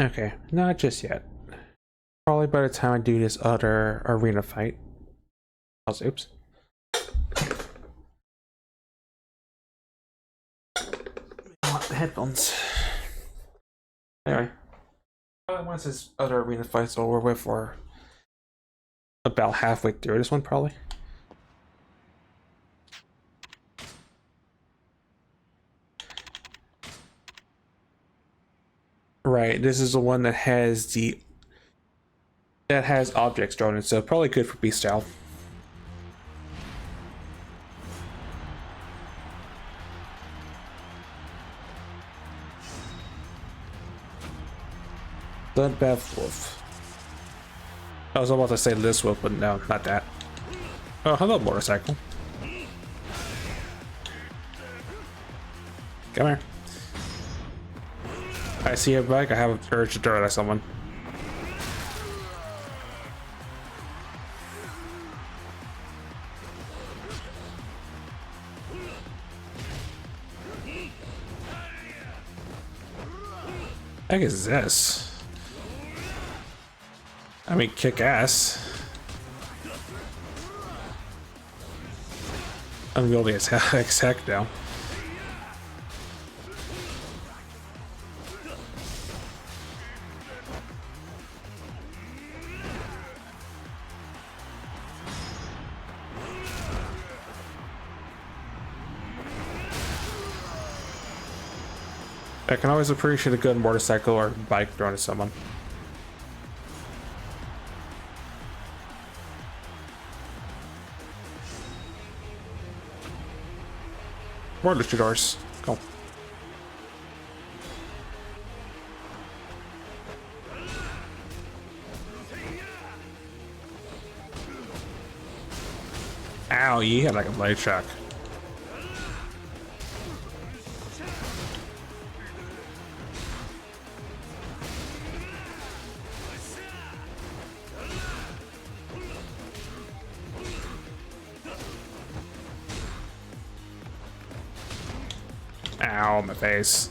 Okay, not just yet. Probably by the time I do this other arena fight. Oh, oops. I want the headphones. Anyway, probably once this other arena fight's over with, or about halfway through this one, probably. Right, this is the one that has objects thrown in, so probably good for beast style. Bloodbath Wolf. I was about to say this wolf, but no, not that. Oh, hello, motorcycle. Come here. I see a bike. I have an urge to throw it at someone. What the heck is this? I mean, kick ass. Unwieldy as heck now. I can always appreciate a good motorcycle or bike thrown at someone. More luchadors. Go. Ow, you had like a blade shock. Ow, my face.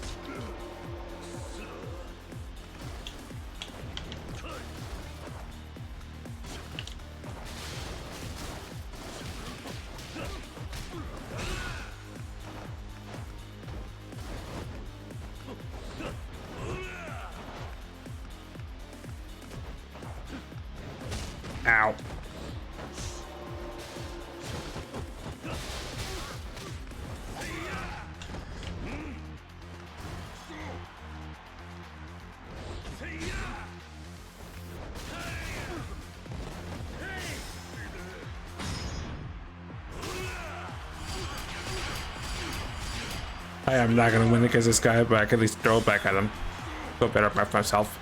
Ow. I am not gonna win against this guy, but I can at least throw it back at him. Feel better about myself.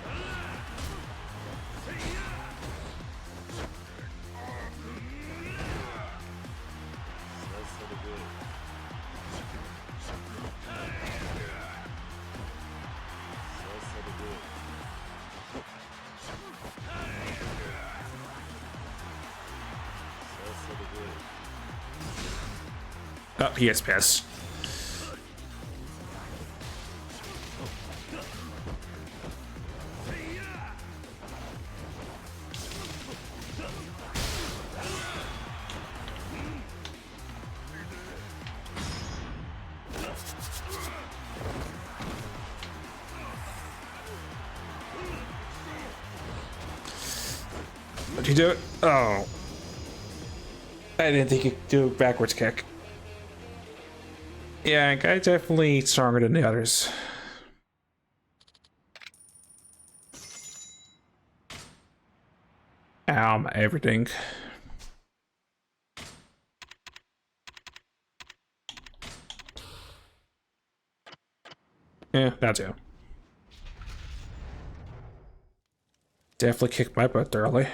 Oh, he gets pissed. What'd you do? Oh. I didn't think you could do a backwards kick. Yeah, guy's definitely stronger than the others. Everything. Yeah, that too. Definitely kicked my butt thoroughly.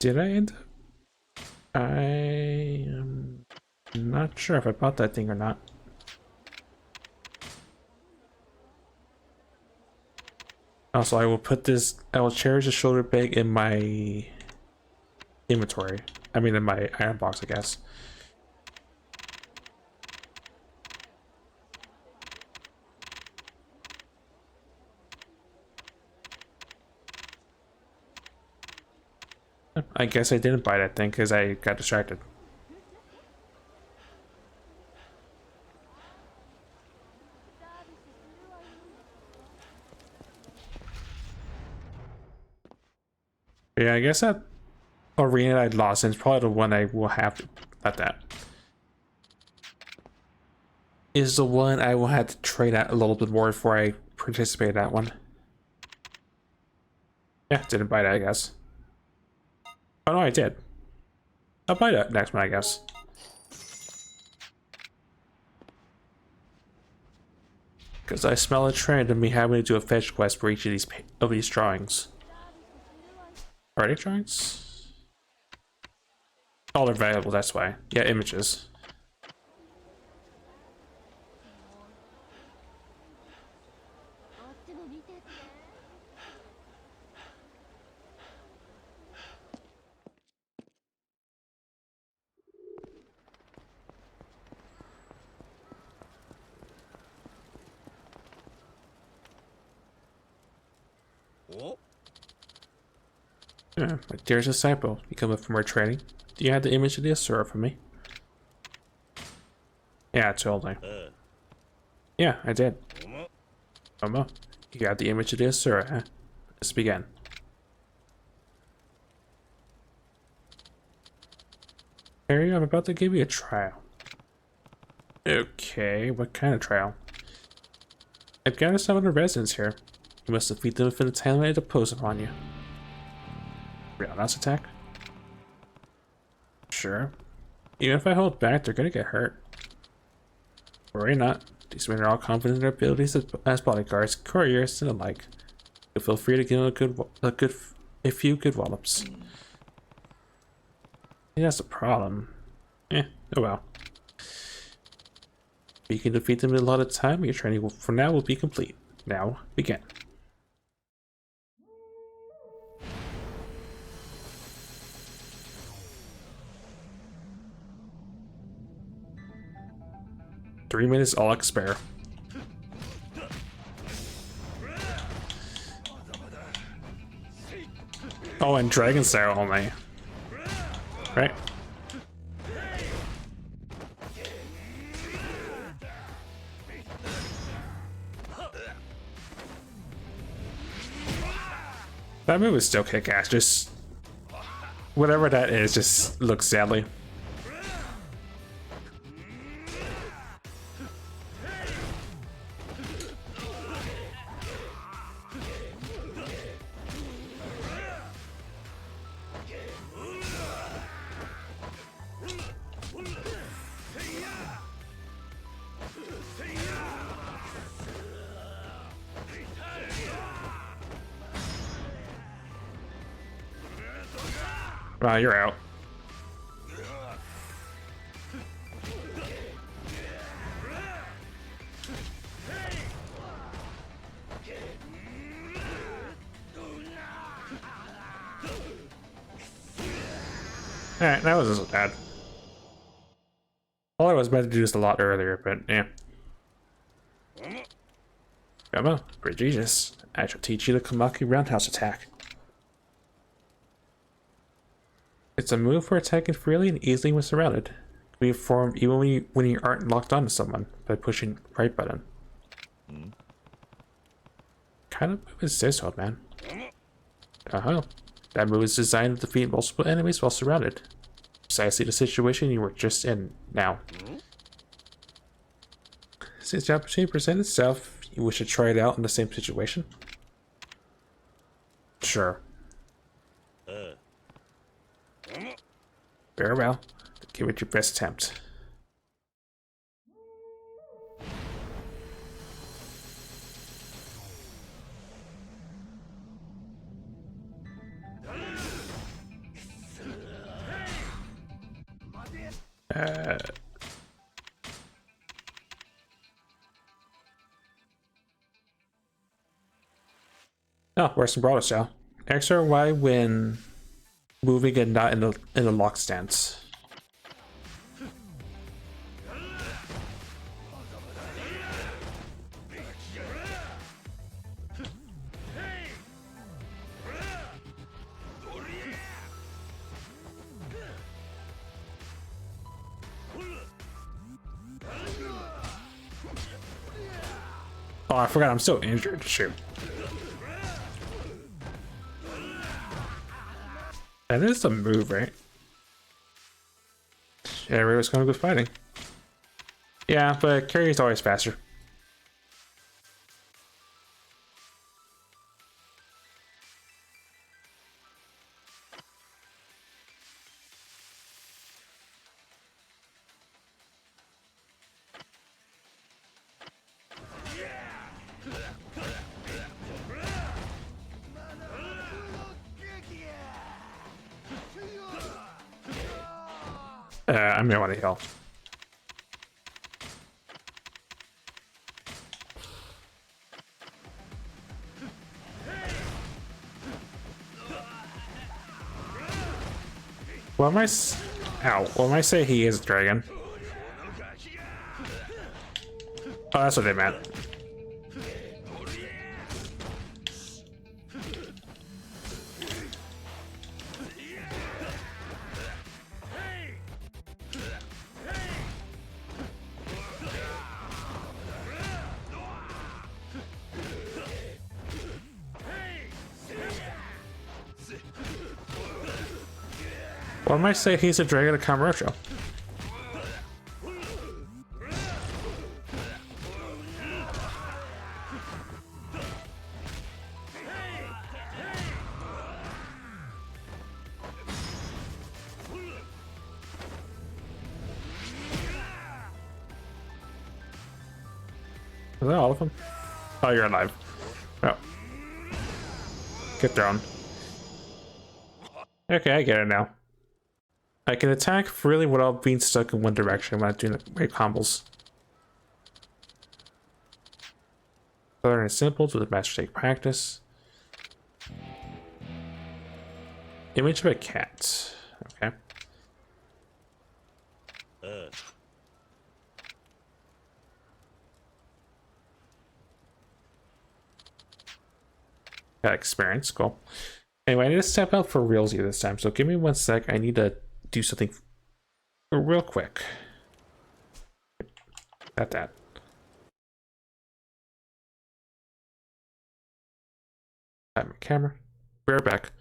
Did I end up? I am not sure if I bought that thing or not. Also, I will put this, I will cherish the shoulder bag in my inventory. I mean, in my iron box, I guess. I guess I didn't buy that thing because I got distracted. Yeah, I guess that arena I lost in is probably the one I will have to, not that. Is the one I will have to trade at a little bit more before I participate in that one. Yeah, didn't buy that, I guess. Oh no, I did. I'll buy that next one, I guess. Because I smell a trend of me having to do a fetch quest for each of these drawings. Are they drawings? Oh, they're valuable, that's why. Yeah, images. Yeah, my dear disciple, you come up from our training. Do you have the image of the Asura for me? Yeah, totally. Yeah, I did. You got the image of the Asura, huh? Let's begin. Harry, I'm about to give you a trial. Okay, what kind of trial? I've gathered some of the residents here. You must defeat them within the time limit to pose upon you. Roundhouse attack? Sure. Even if I hold back, they're gonna get hurt. Worry not. These men are all confident in their abilities as bodyguards, couriers, and the like. You'll feel free to give them a few good wallops. Yeah, that's the problem. Oh well. You can defeat them in a lot of time. Your training will, for now will be complete. Now begin. Three minutes, all I can spare. Oh, and Dragon Style only. Right? That move is still kick-ass, just... whatever that is, just looks sadly. You're out. Alright, that wasn't so bad. Well, I was meant to do this a lot earlier, but yeah. Come on, great genius. I shall teach you the Kamaki roundhouse attack. It's a move for attacking freely and easily when surrounded. It can be performed even when you aren't locked onto someone by pushing the right button. Kind of move is this, old man? That move is designed to defeat multiple enemies while surrounded. Precisely the situation you were just in now. Since the opportunity presented itself, you wish to try it out in the same situation? Sure. Very well. Give it your best attempt. Oh, where's some broader style? X or Y when moving and not in the lock stance. Oh, I forgot I'm still injured. Shoot. That is the move, right? Yeah, everyone's gonna go fighting. Yeah, but carry's always faster. I'm gonna want to heal. Well, ow. Well, I say he is a dragon. Oh, that's what they meant. Or I might say he's a dragon of Kamurocho. Is that all of them? Oh, you're alive. Oh. Get thrown. Okay, I get it now. I can attack freely without being stuck in one direction when I'm doing the great combos. Learn and simple to the master take practice. Image of a cat. Okay. Got experience, cool. Anyway, I need to step out for realsy this time, so give me 1 sec. I need to do something real quick. Got that. Have my camera. Be right back.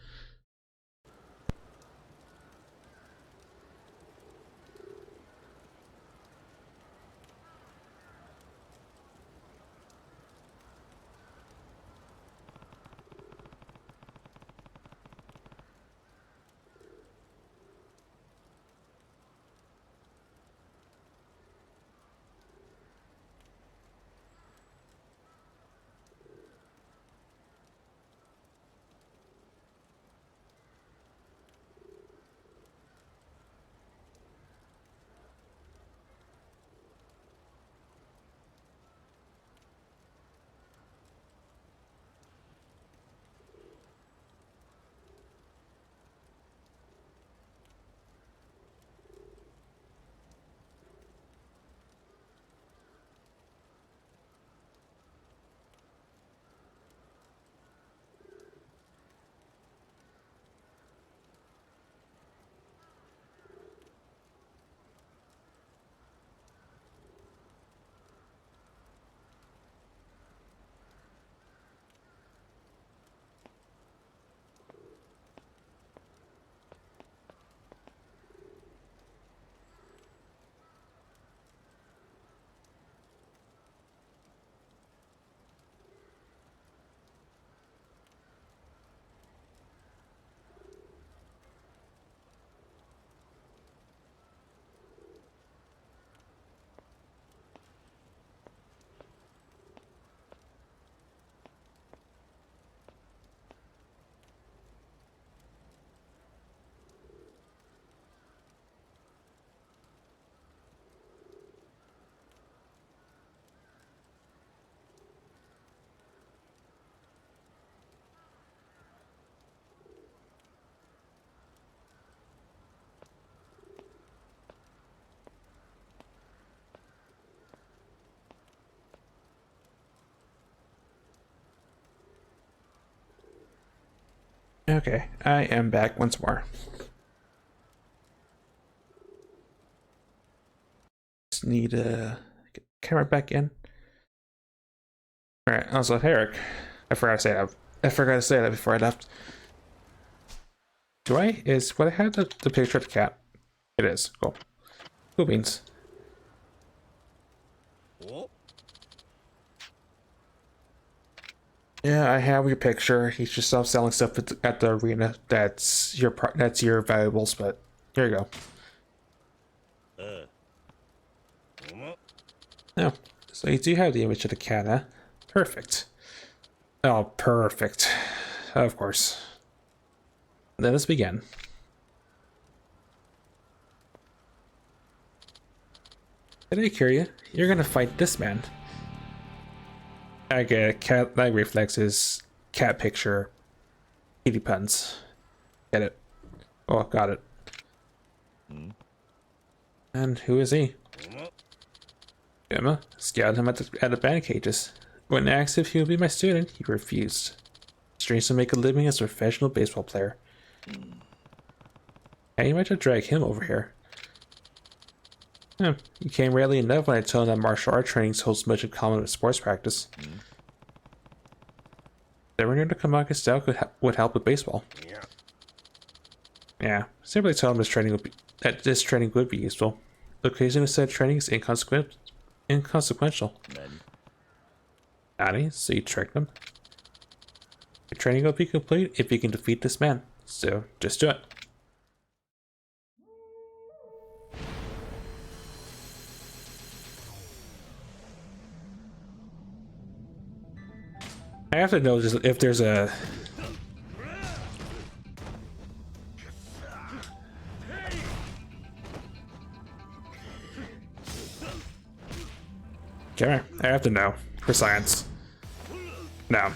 Okay, I am back once more. Just need to get the camera back in. Alright, also Eric. I forgot to say that. I forgot to say that before I left. Do I? Is what I had the picture of the cat? It is. Cool. Cool beans. Yeah, I have your picture. He's just selling stuff at the arena. That's your valuables, but here you go. Oh, so you do have the image of the cat, huh? Perfect. Oh, perfect. Of course. Let us begin. Did I cure you? You're gonna fight this man. I get cat lag reflexes, cat picture, kitty puns. Get it. Oh, got it. And who is he? Emma scouted him at the band cages. When asked if he would be my student, he refused. Strange to make a living as a professional baseball player. How you might have dragged him over here. He came rarely enough when I told him that martial art training holds much in common with sports practice. Never knew the Kamaka style would help with baseball. Yeah, simply tell him this training would be useful. The occasion of said training is inconsequential. Nani, so you tricked him? Your training will be complete if you can defeat this man. So, just do it. I have to know just if there's a... Come here. I have to know. For science. No.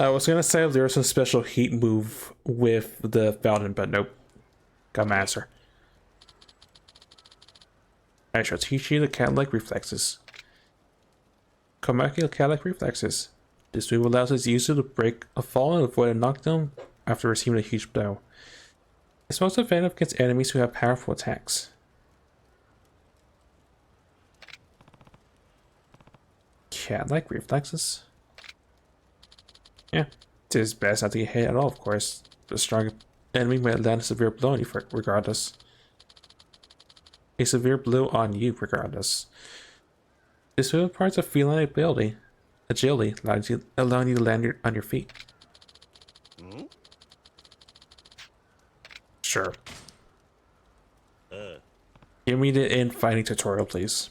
I was gonna say if there was some special heat move with the Fountain, but nope. Got my answer. I shall teach you the cat-like reflexes. Komaki cat-like reflexes. This move allows its user to break a fall and avoid a knockdown after receiving a huge blow. It's most effective against enemies who have powerful attacks. Cat-like reflexes? Yeah, it is best not to get hit at all, of course. The strong enemy might land a severe blow on you regardless. A severe blow on you regardless. This move imparts a feline agility, allowing you to land on your feet. Sure. Give me the in-fighting tutorial, please.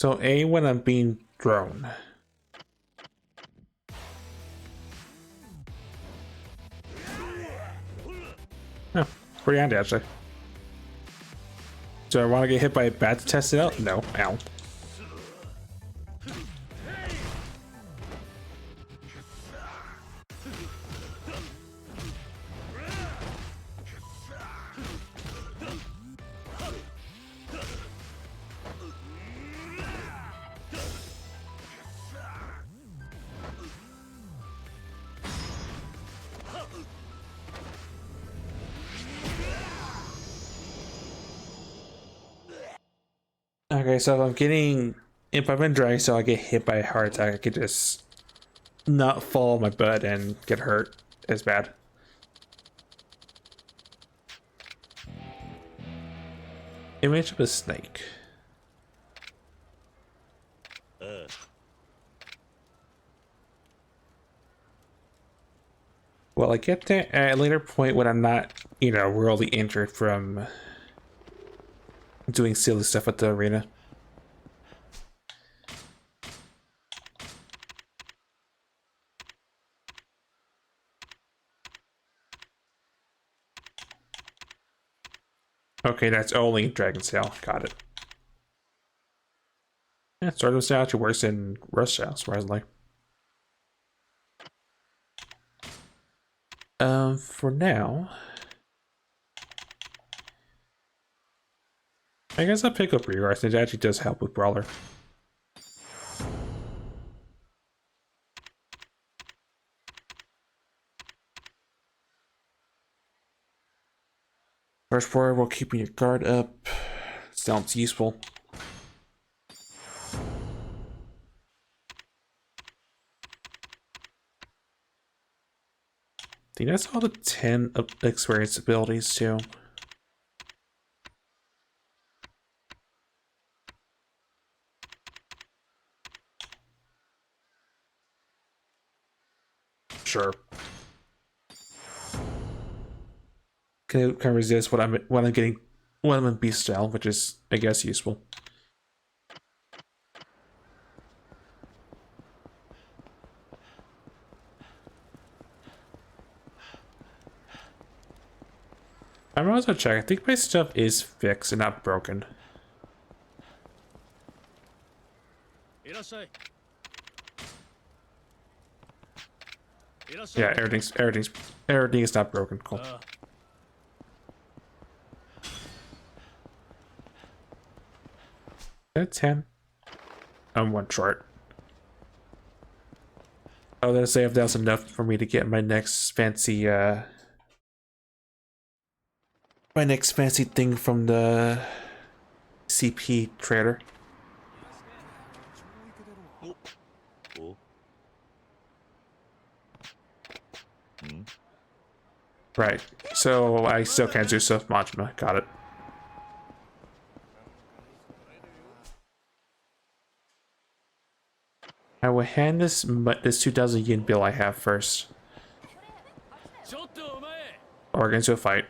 So A, when I'm being thrown. Oh, pretty handy actually. Do I want to get hit by a bat to test it out? No. Ow. Okay, so if I'm in drag, so I get hit by a heart attack, I could just not fall on my butt and get hurt as bad. Image of a snake. Well, I get that at a later point when I'm not, worldly injured from doing silly stuff at the arena. Okay, that's only Dragon's Tail. Got it. Yeah, Sword of Sail actually works in Russia, surprisingly. For now, I guess I'll pick up Rear since it actually does help with Brawler. First forward while keeping your guard up. Sounds useful. I think that's all the 10 experience abilities too. Sure. Can resist what I'm getting when I'm in beast style, which is I guess useful. I'm also check. I think my stuff is fixed and not broken. Yeah, everything is not broken. Cool. That's 10. I'm one short. I was gonna say if that was enough for me to get my next fancy thing from the CP trader. Right. So I still can't do stuff Majima. Got it. I will hand this 2,000 yen bill I have first. Or we're into a fight.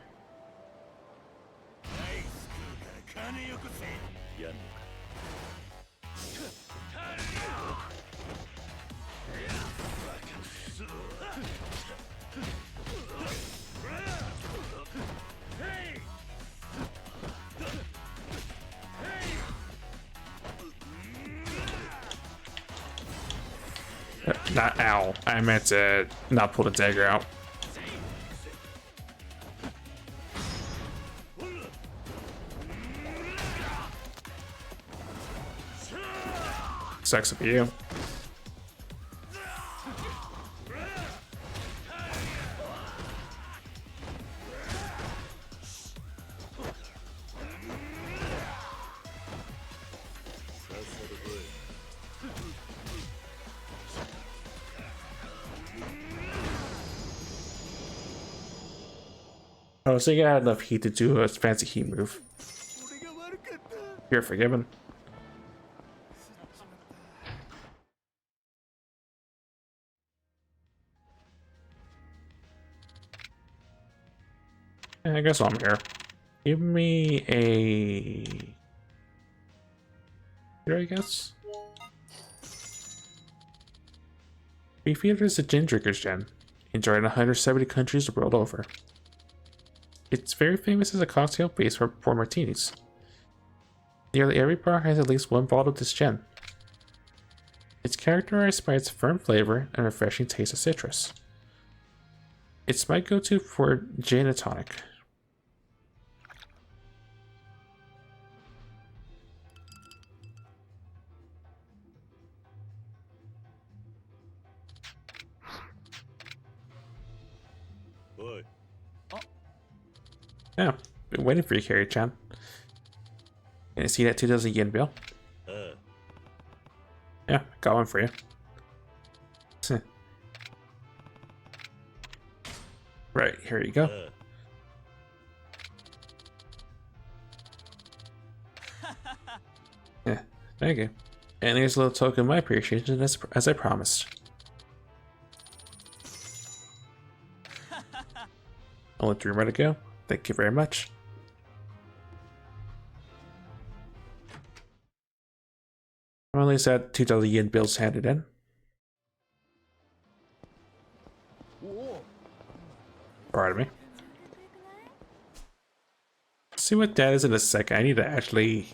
Not ow. I meant to not pull the dagger out. Sucks for you. Oh, so you had enough heat to do a fancy heat move. You're forgiven. Yeah, I guess I'm here. Give me a... Here, I guess? Beefeater is a gin drinker's gin, enjoyed in 170 countries the world over. It's very famous as a cocktail base for martinis. Nearly every bar has at least one bottle of this gin. It's characterized by its firm flavor and refreshing taste of citrus. It's my go-to for gin and tonic. Yeah, been waiting for you, Carrie-chan. Can I see that 2,000 yen bill? Yeah, got one for you. Right, here you go. Yeah, thank you. And here's a little token of my appreciation as I promised. Only 3 more to go. Thank you very much. I'm at least at 2,000 yen bills handed in. Pardon me. see what that is in a second. I need to actually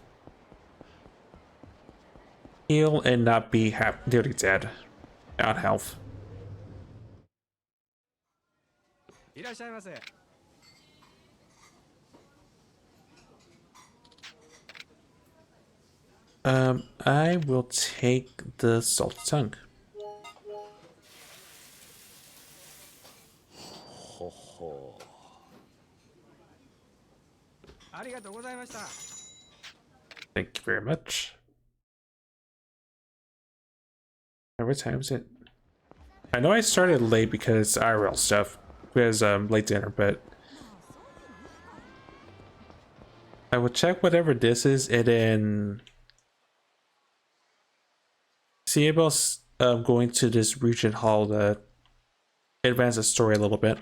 heal and not be nearly dead on health. I will take the salt tongue. ほほ Thank you very much. What time is it? I know I started late because IRL stuff. Because late dinner, but I will check whatever this is and then see about going to this region hall to advance the story a little bit.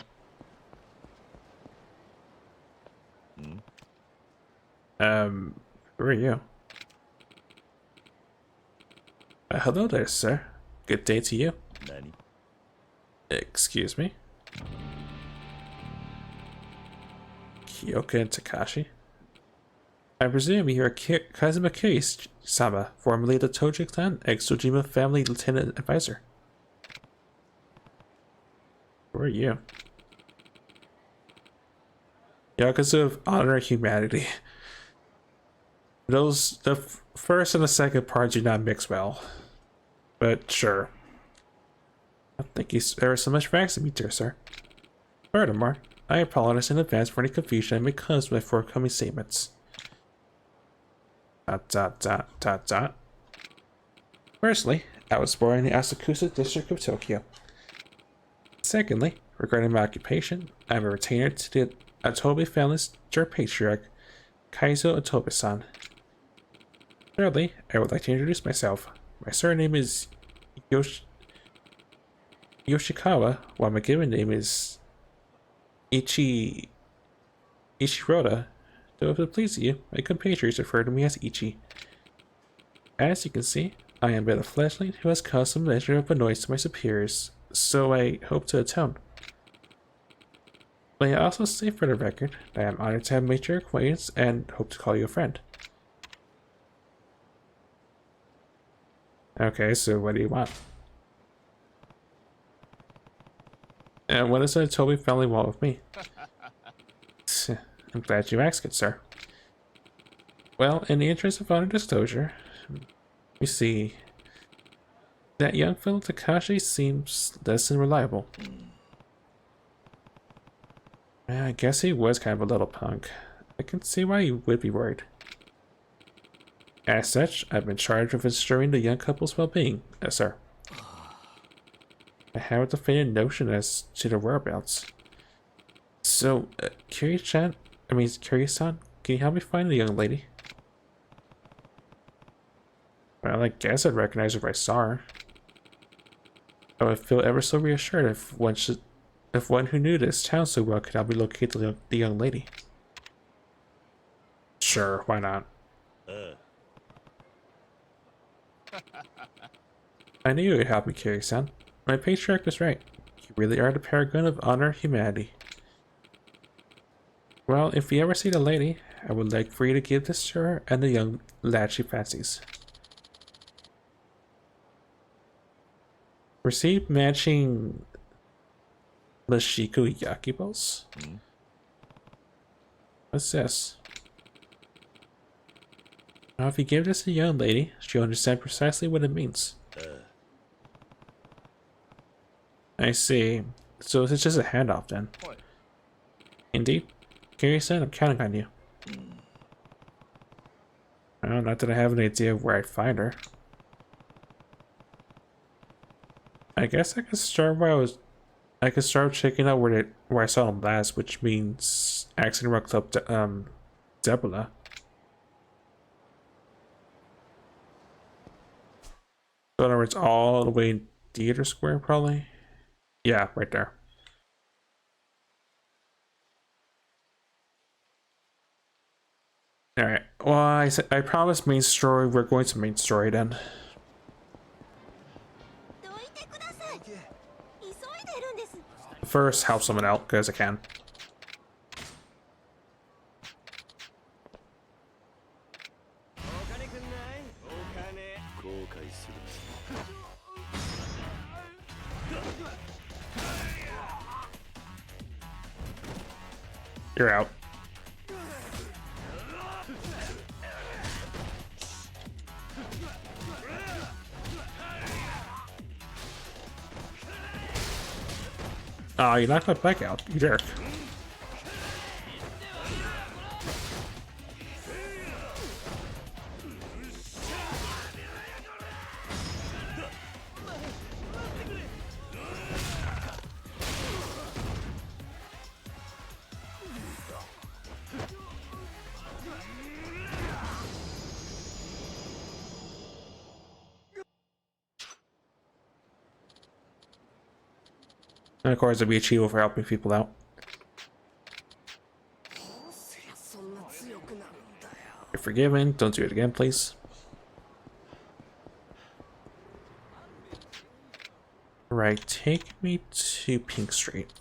Who are you? Hello there, sir. Good day to you. 何 Excuse me. Kyoka and Takashi. I presume you're Kazuma Kiri-sama, formerly the Toji clan, ex-Tojima family lieutenant advisor. Who are you? Yakuza of Honor and Humanity. The first and the second parts do not mix well. But sure. Thank you ever so much for asking me, dear sir. Furthermore, I apologize in advance for any confusion that may cause my forthcoming statements. ... Firstly, I was born in the Asakusa district of Tokyo. Secondly, regarding my occupation, I am a retainer to the Otobe family's patriarch, Kaizo Otobe-san. Thirdly, I would like to introduce myself. My surname is Yoshikawa, while my given name is Ichiroda. Though if it pleases you, my compatriots refer to me as Ichi. As you can see, I am but a fleshling who has caused some measure of annoyance to my superiors, so I hope to atone. May I also say for the record that I am honored to have made your acquaintance and hope to call you a friend. Okay, so what do you want? And what is the Toby family want with me? I'm glad you asked it, sir. Well, in the interest of honor disclosure, we see that young fellow Takashi seems less than reliable. I guess he was kind of a little punk. I can see why you would be worried. As such, I've been charged with ensuring the young couple's well-being, sir. I have a definitive notion as to their whereabouts. So, Kiri-san, can you help me find the young lady? Well, I guess I'd recognize her if I saw her. I would feel ever so reassured if one who knew this town so well could help me locate the young lady. Sure, why not? I knew you would help me, Kiri-san. My patriarch was right. You really are the paragon of honor and humanity. Well, if you ever see the lady, I would like for you to give this to her and the young lad she fancies. Receive matching Mashiko Yakiballs? What's this? Now, if you give this to the young lady, she'll understand precisely what it means. I see. So it's just a handoff then. Indeed. Kiri-san, I'm counting on you. Well, not that I have an idea of where I'd find her. I guess I could start I could start checking out where I saw them last, which means Accident Rock Club Debola. So in other words, all the way in Theater Square, probably? Yeah, right there. Alright, well, I promised main story, we're going to main story then. First, help someone out, because I can. 解する。 You're out. Oh, you knocked my back out, you jerk. And of course, it'd be achievable for helping people out. You're forgiven. Don't do it again, please. Right, take me to Pink Street.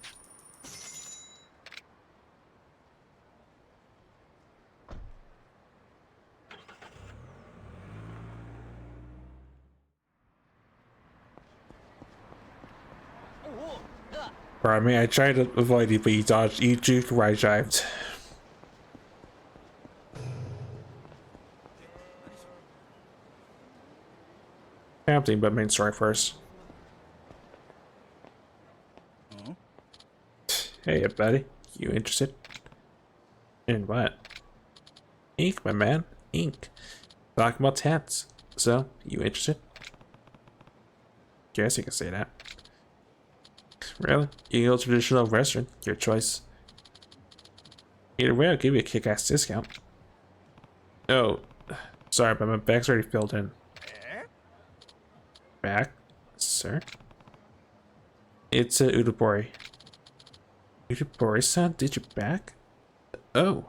Pardon me, I tried to avoid you, but you dodged, you juked where I jived. Tempting, but main story first. Hey, buddy. You interested? In what? Ink, my man. Ink. Talking about tats. So, you interested? Guess you can say that. Really? You go to traditional restaurant. Your choice. Either way, I'll give you a kick-ass discount. Oh, sorry, but my bag's already filled in. Back, sir? It's a Udabori. Udabori-san, did you back? Oh.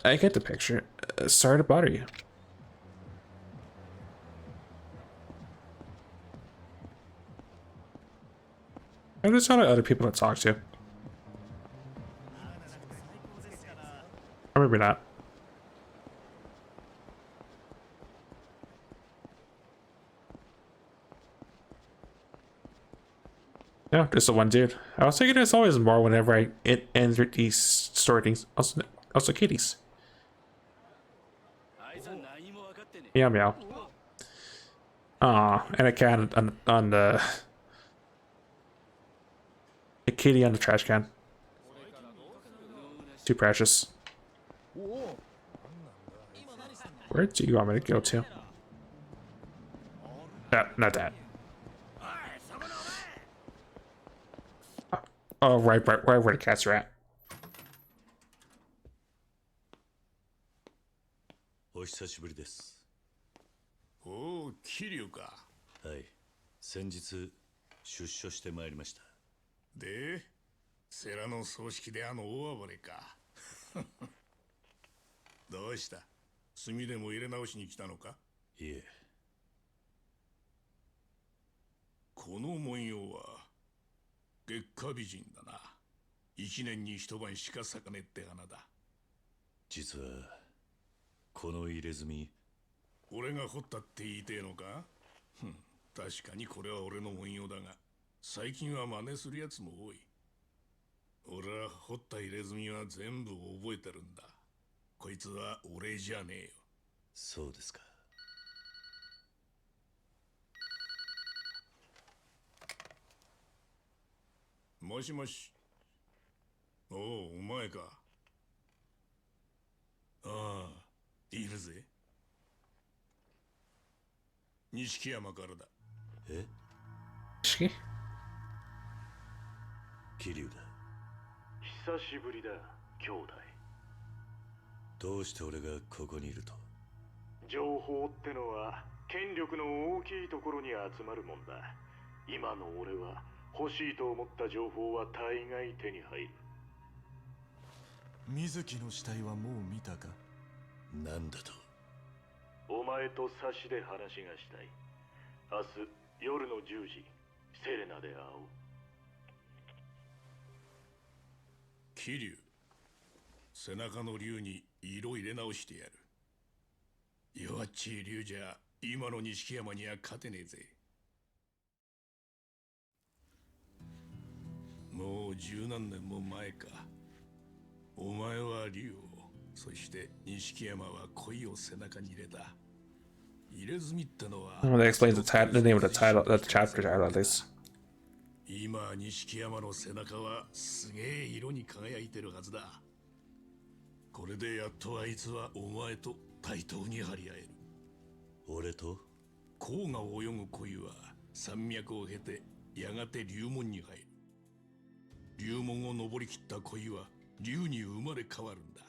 I get the picture. Sorry to bother you. I'm just talking to other people to talk to. Or maybe not. No, just the one dude. I was thinking there's always more whenever I enter these story things. Also kitties. Meow meow. Aw, and a cat on the... A kitty on the trash can. Too precious. Where do you want me to go to? Not that. Oh, right where the cats are at. お久しぶりです。おお、桐生か。はい。先日出所してまいりました。で、世良の葬式であの大暴れか。どうした？炭でも入れ直しに来たのか？いえ。この文様は月下美人だな。一年に一晩しか咲かねって花だ。実はこの入れ墨、俺が掘ったって言いてえのか？確かにこれは俺の文様だが、最近は真似するやつも多い。俺は掘った入れ墨は全部覚えてるんだ。こいつは俺じゃねえよ。そうですか。もしもし。おお、お前か。ああ、いるぜ。錦山からだ。え？ She? 桐生だ。久しぶりだ、兄弟。どうして俺がここにいると？情報ってのは権力の大きいところに集まるもんだ。今の俺は欲しいと思った情報は大概手に入る。水木の死体はもう見たか？なんだと？お前と差しで話がしたい。明日夜の10時、セレナで会おう。桐生、背中の竜に色入れ直してやる。弱っちい竜じゃ今の錦山には勝てねえぜ。もう十何年も前か。お前は竜を、そして錦山は恋を背中に入れた。入れ墨ってのは。Well, that explains the name of the title, the chapter title at least. 今錦山の背中はすげえ色に輝いてるはずだ。これでやっとあいつはお前と対等に張り合える。俺と黄河を泳ぐ恋は山脈を経てやがて龍門に入る。龍門を登りきった恋は龍に生まれ変わるんだ。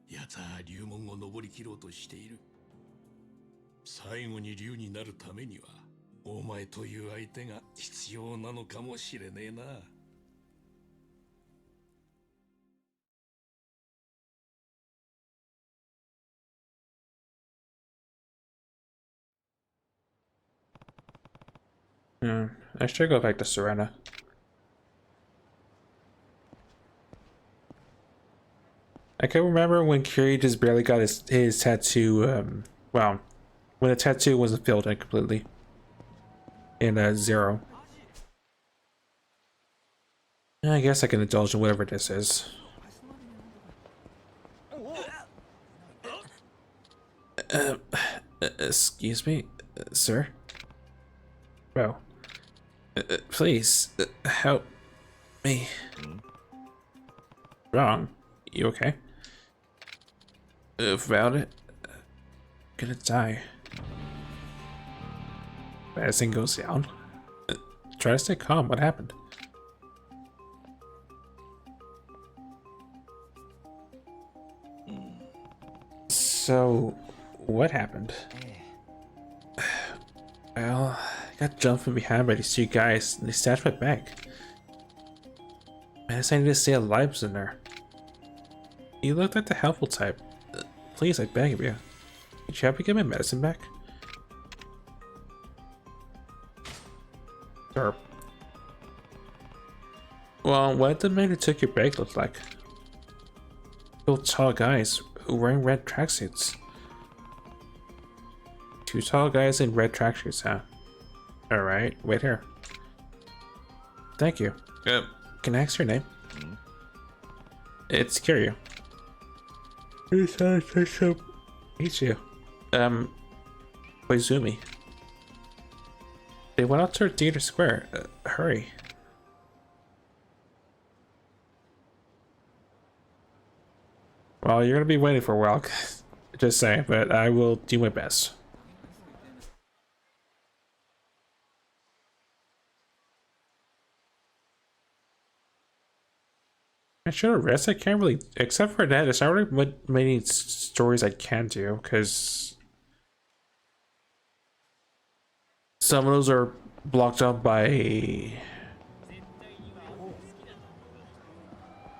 奴は龍門を登りきろうとしている。最後に龍になるためにはお前という相手が必要なのかもしれねえな。I should go back to Serena. I can remember when Curie just barely got his tattoo, well, when the tattoo wasn't filled in completely. In Zero. I guess I can indulge in whatever this is. Excuse me, sir? Bro. Please, help me. Wrong. You okay? Without it, gonna die. As thing goes down. Try to stay calm. What happened? So, what happened? Well, I got jumped from behind by these two guys and they snatched my bag. Man, I need to stay alive in there. You looked like the helpful type. Please, I beg of you. Could you help me get my medicine back? Sure. Well, what did the man who took your bag look like? Two tall guys who were wearing red tracksuits. Two tall guys in red tracksuits, huh? Alright, wait here. Thank you. Can I ask your name? It's Kiryu. Meet you. Koizumi. They went out to Theater Square. Hurry. Well, you're gonna be waiting for a while. Just saying, but I will do my best. I should have rest. I can't really, except for that, there's not really many stories I can do, because some of those are blocked up by,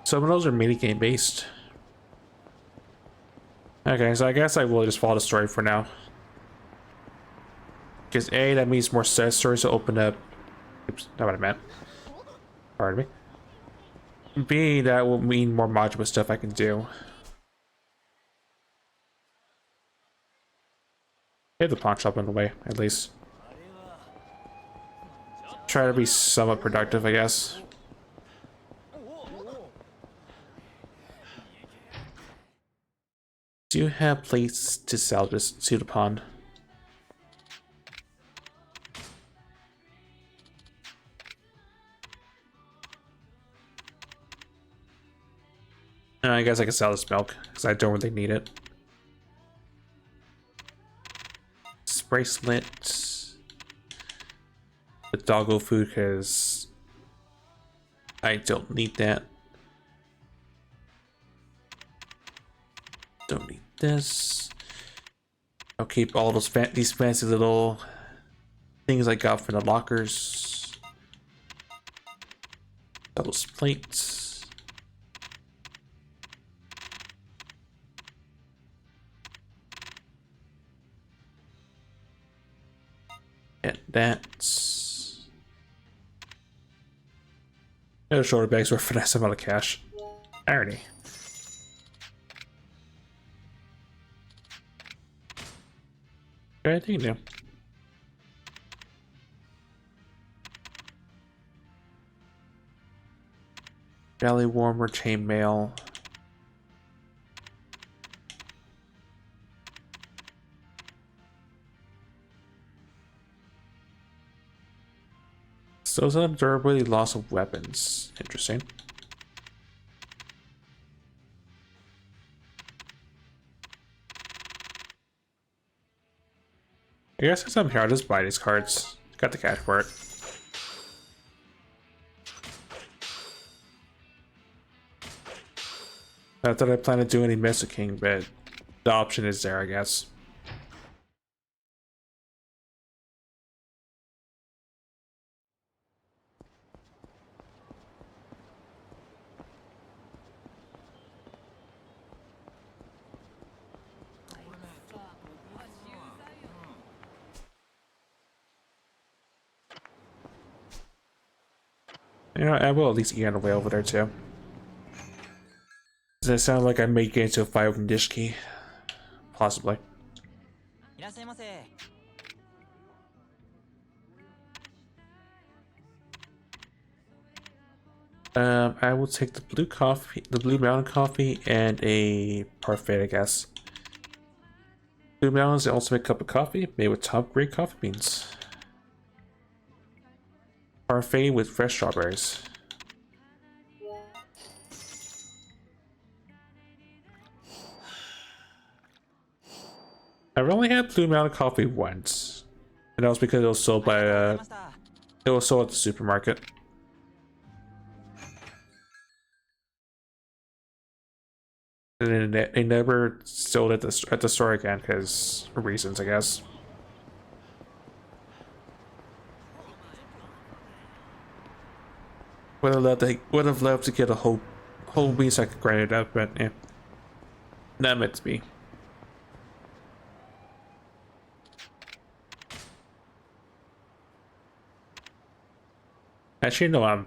some of those are minigame based. Okay, so I guess I will just follow the story for now. Because A, that means more set stories to open up. Oops, not what I meant. Pardon me. B, that will mean more modular stuff I can do. Hit the pawn shop on the way, at least. Try to be somewhat productive, I guess. Do you have plates to sell this to the pawn? I guess I can sell this milk, because I don't really need it. This bracelet. The doggo food, because I don't need that. Don't need this. I'll keep all those these fancy little things I got from the lockers. Those plates. And that's a shoulder bags worth a nice amount of cash. Irony. Anything new? Belly warmer, chainmail. Still some durability loss of weapons. Interesting. I guess since I'm here, I'll just buy these cards. Got the cash for it. Not that I plan to do any messaging, but the option is there, I guess. You know, I will at least eat on the way over there too. Does it sound like I may get into a fight with Nishiki? Possibly. I will take the blue coffee, the blue mountain coffee, and a parfait, I guess. Blue mountain is the ultimate cup of coffee made with top grade coffee beans. Parfait with fresh strawberries. I've only had Blue Mountain coffee once, and that was because it was sold by it was sold at the supermarket. And then they never sold it at the store again because reasons, I guess. Would have loved to get a whole bean so I could grind it up, but yeah, not meant to be. Actually, no, I'm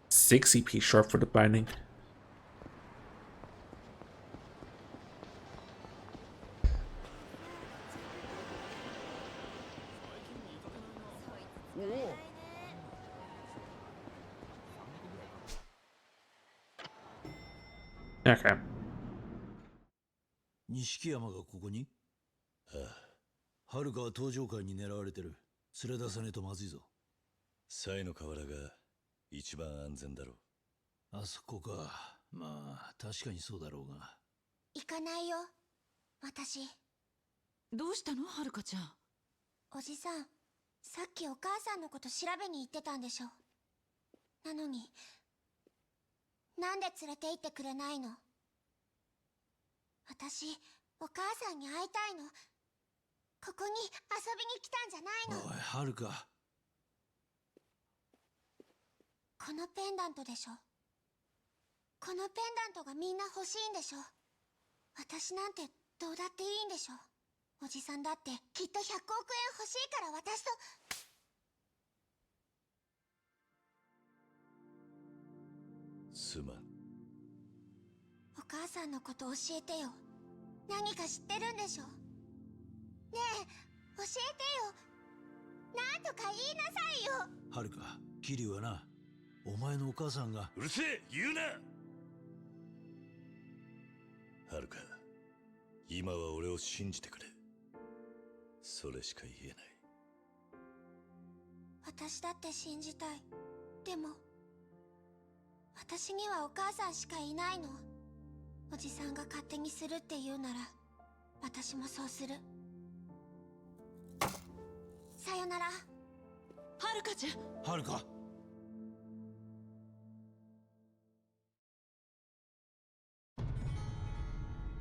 6 CP short for the binding. Okay. 錦山がここに？遥は登場界に狙われてる。連れ出さねえとまずいぞ。サイの河原が一番安全だろう。あそこか。まあ確かにそうだろうが。行かないよ。私。どうしたの、はるかちゃん。おじさん、さっきお母さんのこと調べに行ってたんでしょ。なのに、なんで連れて行ってくれないの？私、お母さんに会いたいの。ここに遊びに来たんじゃないの。おい、はるか。このペンダントでしょ。このペンダントがみんな欲しいんでしょ。私なんてどうだっていいんでしょ。おじさんだってきっと100億円欲しいから私と。すまん。お母さんのこと教えてよ。何か知ってるんでしょ。ねえ、教えてよ。なんとか言いなさいよ。はるか、桐生はな、お前のお母さんが。うるせえ、言うな。はるか、今は俺を信じてくれ。それしか言えない。私だって信じたい。でも私にはお母さんしかいないの。おじさんが勝手にするって言うなら私もそうする。さよなら。はるかちゃん。はるか。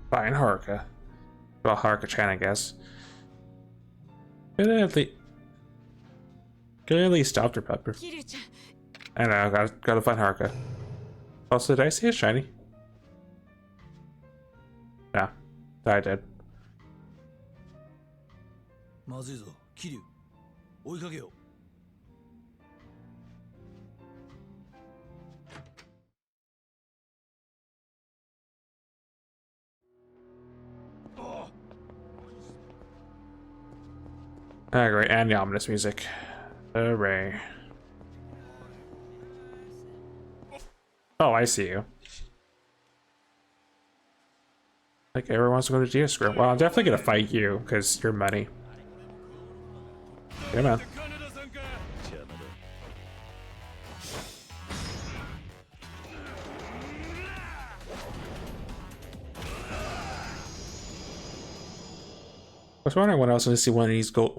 Fine, Haruka. Well, Haruka-chan, I guess. Could I at least stop her, Pepper? 桐生ちゃん。 I know, gotta find Haruka. Also, did I see a shiny? No, I did. まずいぞ、桐生。追いかけよう。Ah, great, and the ominous music. Hooray. Oh, I see you. Like, everyone wants to go to Geoscreen. Well, I'm definitely gonna fight you, because you're money. Come on. 邪魔だ。 I was wondering when I was going to see one of these gold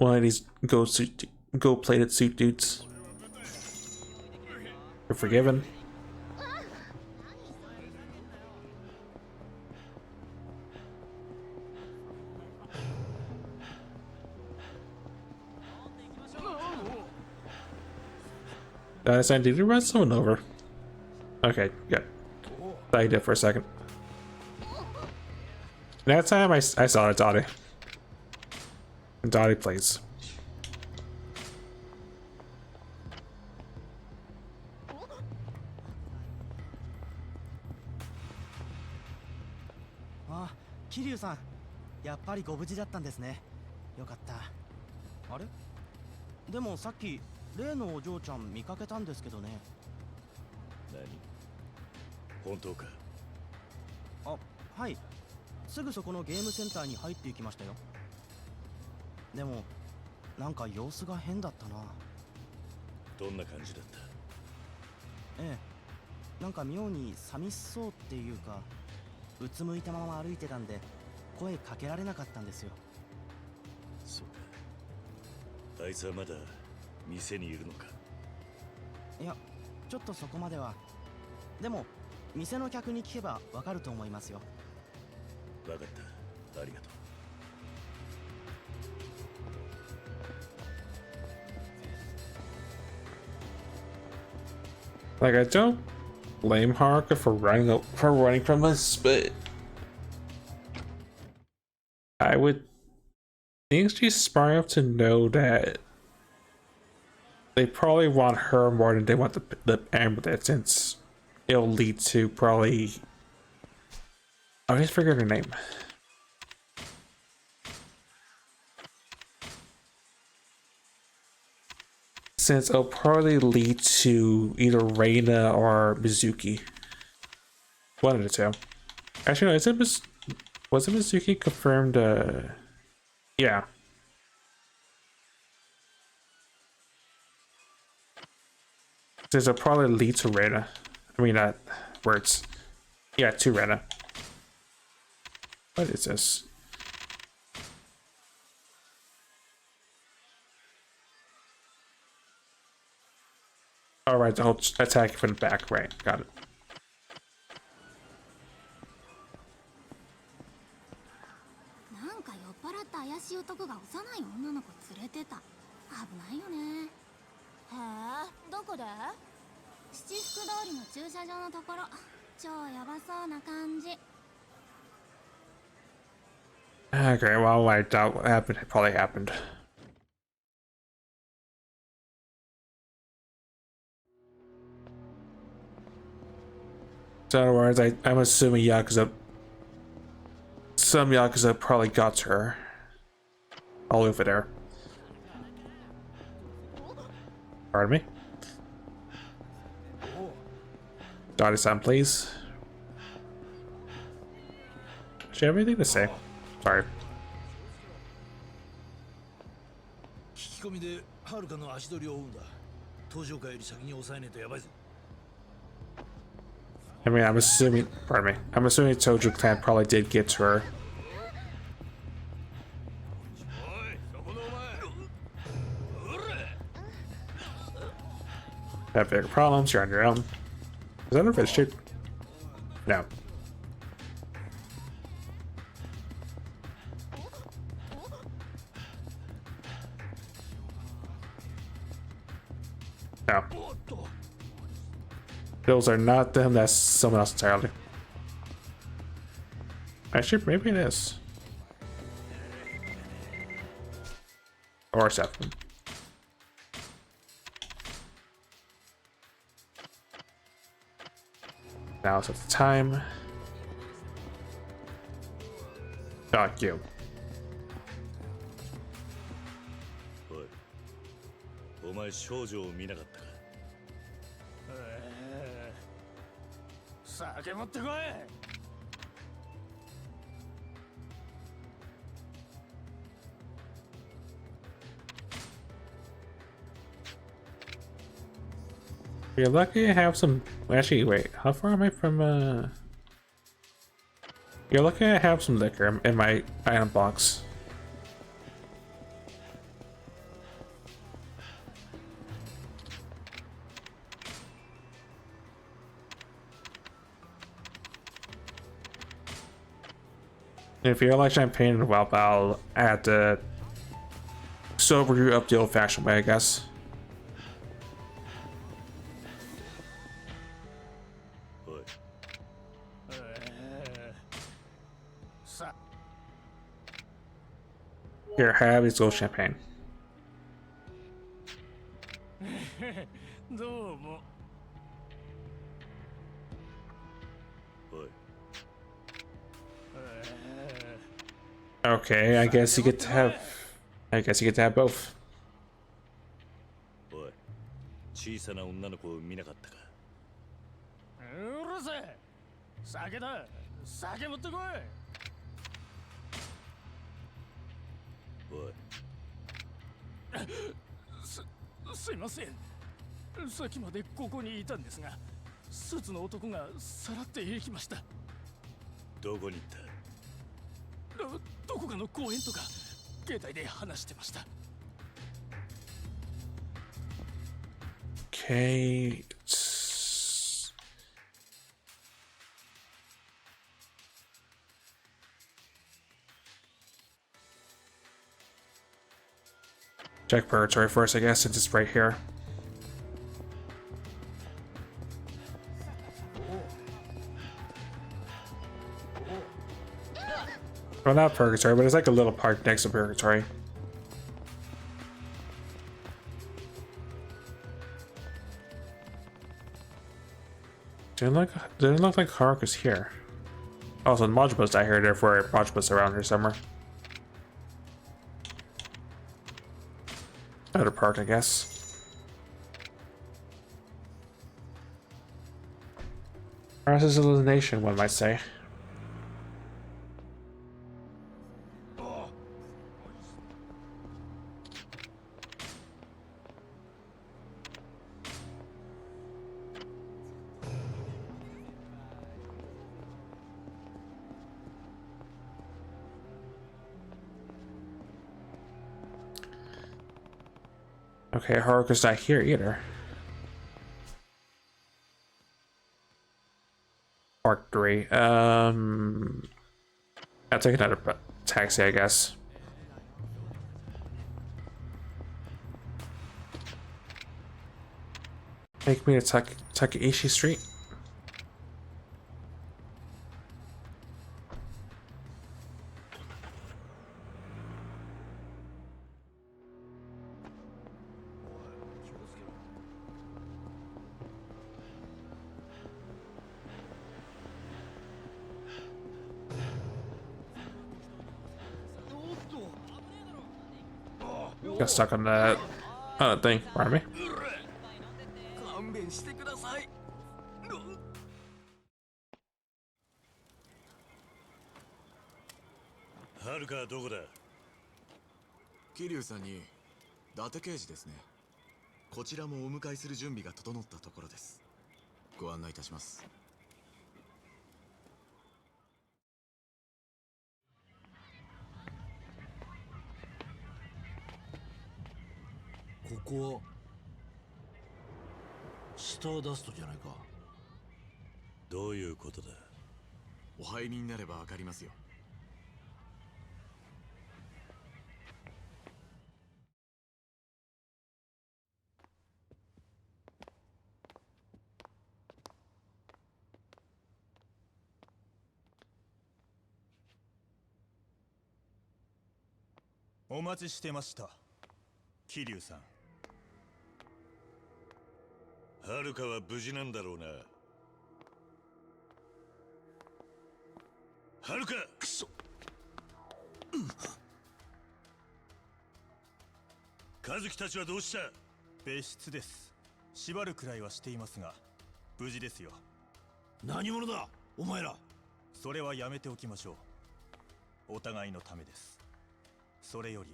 plated suit dudes. You're forgiven. Did you run someone over? Okay, good. Thought you did for a second. That time I saw it, Dottie. Dottie plays. Ah, Kiryu-san. やっぱりご無事だったんですね。よかった。あれ？でもさっき例のお嬢ちゃん見かけたんですけどね。何？本当か？あ、はい。すぐそこのゲームセンターに入っていきましたよ。でもなんか様子が変だったな。どんな感じだった？ええ、なんか妙に寂しそうっていうか、うつむいたまま歩いてたんで声かけられなかったんですよ。そうか。あいつはまだ店にいるのか？いや、ちょっとそこまでは。でも店の客に聞けばわかると思いますよ。わかった。ありがとう。 Like, I don't blame Haruka for running from us, but I would think she's smart enough to know that they probably want her more than they want the amulet, since it'll lead to probably. I just forget her name. Since it'll probably lead to either Reina or Mizuki. One of the two. Actually, no, was it Mizuki confirmed? Yeah. Since it'll probably lead to Reina. I mean, words. Yeah, to Reina. What is this? Alright, the whole attack from the back, right, got it. なんか酔っ払った怪しい男が幼い女の子連れてた。危ないよね。へえ、どこで？七福通りの駐車場のところ。超ヤバそうな感じ。 Okay, well, I doubt what happened. It probably happened. So in other words, I'm assuming Yakuza. Some Yakuza probably got to her. All over there. Pardon me? Dottie-san, please. Does she have anything to say? Sorry. 聞き込みではるかの足取りを追うんだ。登場会より先に抑えねえとやばいぞ。 I mean, I'm assuming. Pardon me. I'm assuming Tojo Clan probably did get to her. Have bigger problems. You're on your own. Is that a fish tube? No. No. Those are not them, that's someone else entirely. Actually, maybe it is. Or seven. Now it's at the time. Not you. お前少女を見なかったか。酒持ってこい。You're lucky I have some. Actually, wait. How far am I from? You're lucky I have some liquor in my item box. If you like champagne, well, I'll add the sober you up the old-fashioned way, I guess. Here, have his gold champagne. どうも。おい。Okay, I guess you get to have. I guess you get to have both. おい。小さな女の子を見なかったか。うるせえ。酒だ。酒持ってこい。おい。すいません。さっきまでここにいたんですが、スーツの男がさらって行きました。どこに行った？どこかの公園とか携帯で話してました。Okay. Check purgatory first, I guess, since it's right here. Well, not purgatory, but it's like a little park next to purgatory. Didn't look like Hark was here. Also, the Moduba's not here, therefore Moduba's around here somewhere. Another park, I guess. Process of elimination, one might say. Okay, Haruka's not here either. Park 3. I'll take another taxi, I guess. Take me to Takaishi Street. Got stuck on that thing. Pardon me. 勘弁してください。はるかはどこだ？桐生さんに伊達刑事ですね。こちらもお迎えする準備が整ったところです。ご案内いたします。ここはスターダストじゃないか。どういうことだ？お入りになればわかりますよ。お待ちしてました、桐生さん。はるかは無事なんだろうな。はるか！くそ。和樹たちはどうした？別室です。縛るくらいはしていますが無事ですよ。何者だお前ら。それはやめておきましょう。お互いのためです。それより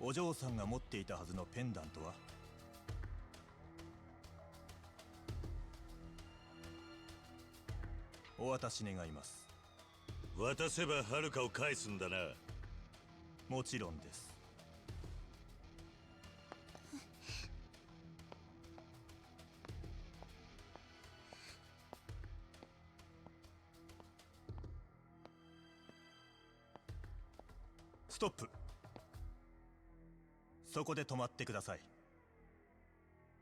お嬢さんが持っていたはずのペンダントは？お渡し願います。渡せばはるかを返すんだな。もちろんです。ストップ。そこで止まってください。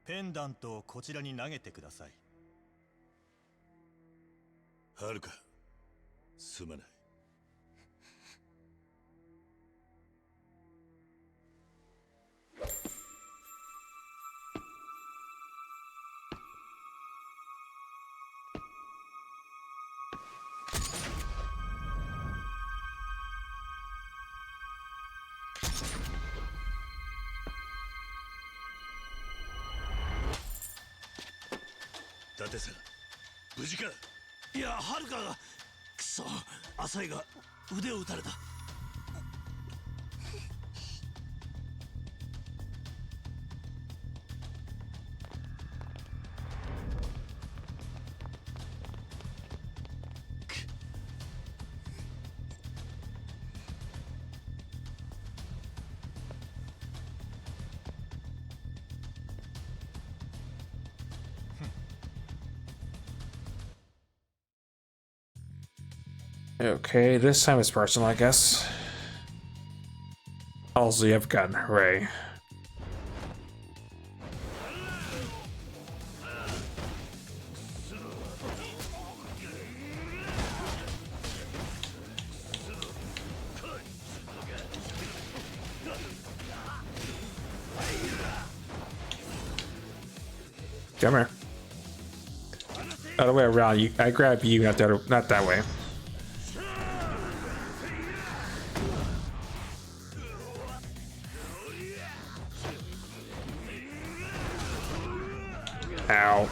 ペンダントをこちらに投げてください。はるか、すまない。伊達さん、無事か？いや、はるかが。くそ、浅井が腕を撃たれた。Okay, this time it's personal, I guess. Also, you have a gun. Hooray. Come here. Other way around. I grab you, not that way. Ow.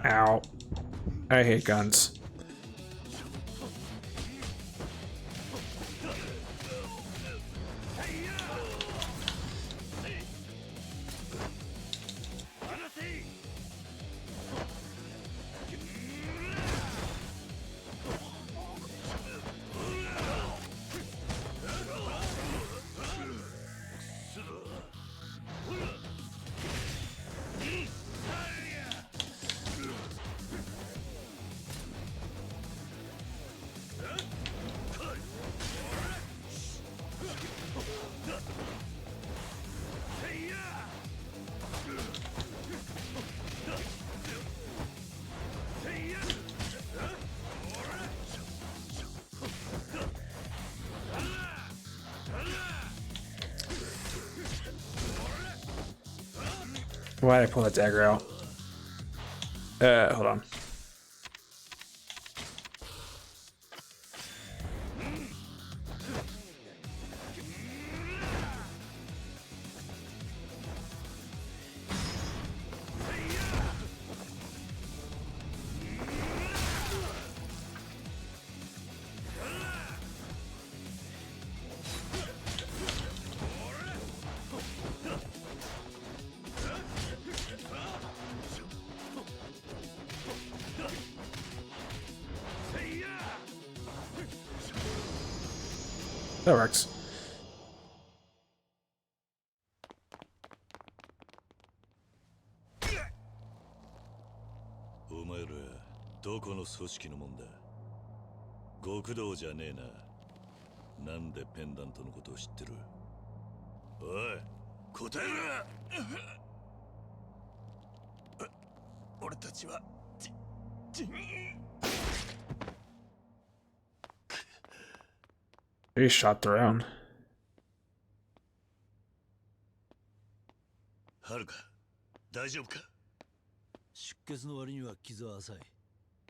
Ow. I hate guns. Why did I pull that dagger out? Hold on. That works. お前らどこの組織のもんだ？極道じゃねえな。なんでペンダントのことを知ってる？おい、答えろ！俺たちはHe shot around. はるか、大丈夫か？出血の割には傷は浅い。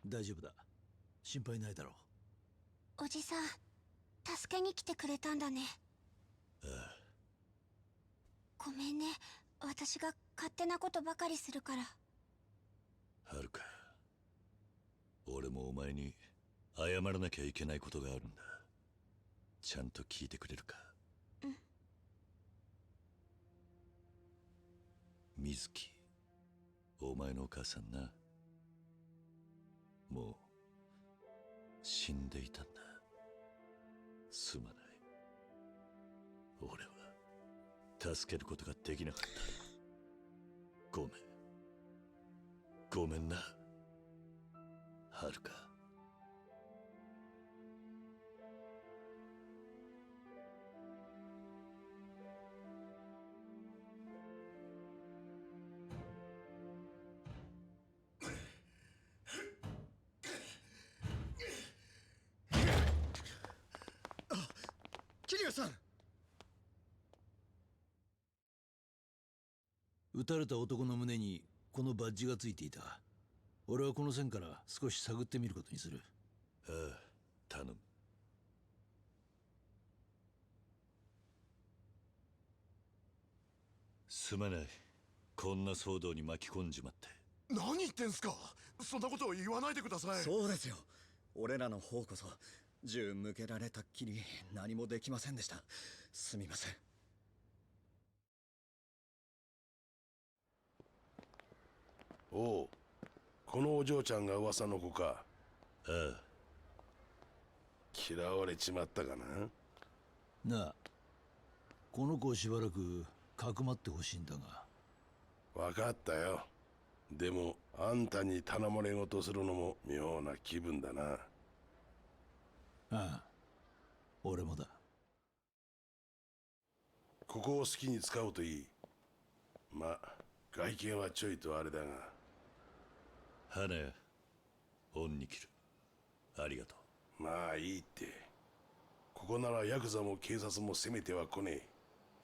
大丈夫だ。心配ないだろう。おじさん、助けに来てくれたんだね。ああ。ごめんね、私が勝手なことばかりするから。はるか、俺もお前に謝らなきゃいけないことがあるんだ。ちゃんと聞いてくれるか？うん。水木、お前のお母さんな、もう死んでいたんだ。すまない。俺は助けることができなかった。ごめん。ごめんな、はるか。桐生さん。撃たれた男の胸にこのバッジがついていた。俺はこの線から少し探ってみることにする。ああ、頼む。すまない。こんな騒動に巻き込んじまって。何言ってんすか。そんなことを言わないでください。そうですよ。俺らの方こそ銃向けられたっきり何もできませんでした。すみません。おう、このお嬢ちゃんが噂の子か。ああ。嫌われちまったかな。なあ、この子をしばらくかくまってほしいんだが。分かったよ。でもあんたに頼まれ事するのも妙な気分だな。ああ、俺もだ。ここを好きに使うといい。まあ外見はちょいとあれだが。花屋、恩に切る。ありがとう。まあいいって。ここならヤクザも警察も攻めては来ねえ。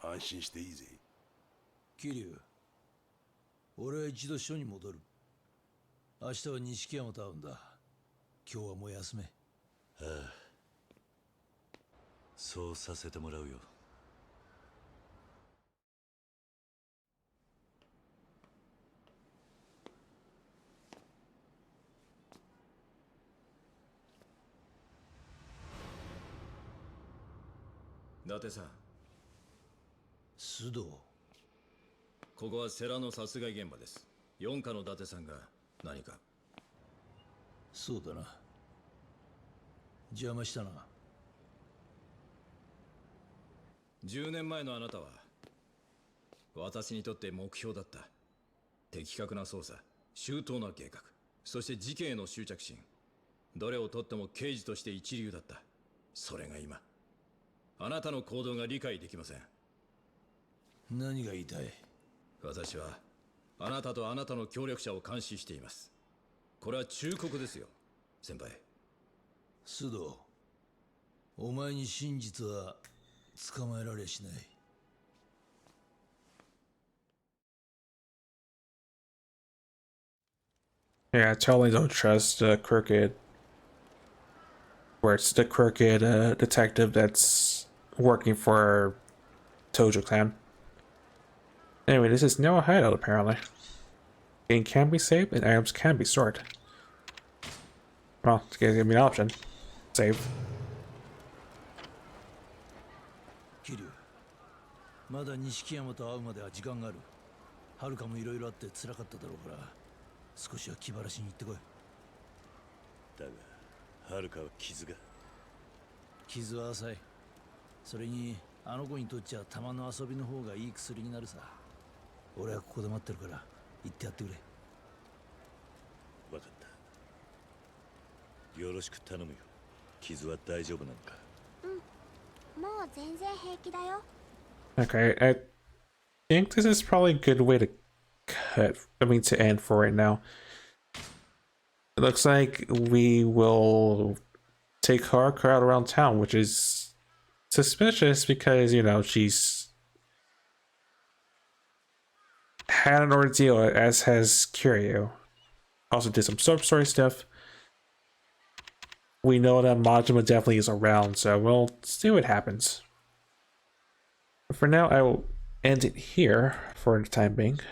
安心していいぜ。桐生、俺は一度署に戻る。明日は錦山と会うんだ。今日はもう休め。ああ、そうさせてもらうよ。伊達さん、須藤。ここは世良の殺害現場です。四課の伊達さんが何か？そうだな。邪魔したな。10年前のあなたは私にとって目標だった。的確な捜査、周到な計画、そして事件への執着心。どれをとっても刑事として一流だった。それが今、あなたの行動が理解できません。何が言いたい？私はあなたとあなたの協力者を監視しています。これは忠告ですよ、先輩。須藤、お前に真実は捕まえられしない。Yeah, I totally don't trust crooked. Where it's the crooked detective that's working for Tojo Clan. Anyway, this is no hideout apparently. Game can be saved and items can be stored. Well, it's gonna give me an option. Save. 桐生、まだ錦山と会うまでは時間がある。はるかもいろいろあって辛かっただろうから、少しは気晴らしに行ってこい。だが、はるかは傷が。傷は浅い。それに、あの子にとっちゃ玉の遊びの方がいい薬になるさ。俺はここで待ってるから、行ってやってくれ。わかった。よろしく頼むよ。傷は大丈夫なのか？うん、う全然平気だよ。 Okay, I think this is probably a good way to to end for right now. It looks like we will take Haruka out around town, which is suspicious because, you know, she's had an ordeal, as has Kiryu. Also did some soap story stuff. We know that Majima definitely is around, so we'll see what happens. For now, I will end it here for the time being.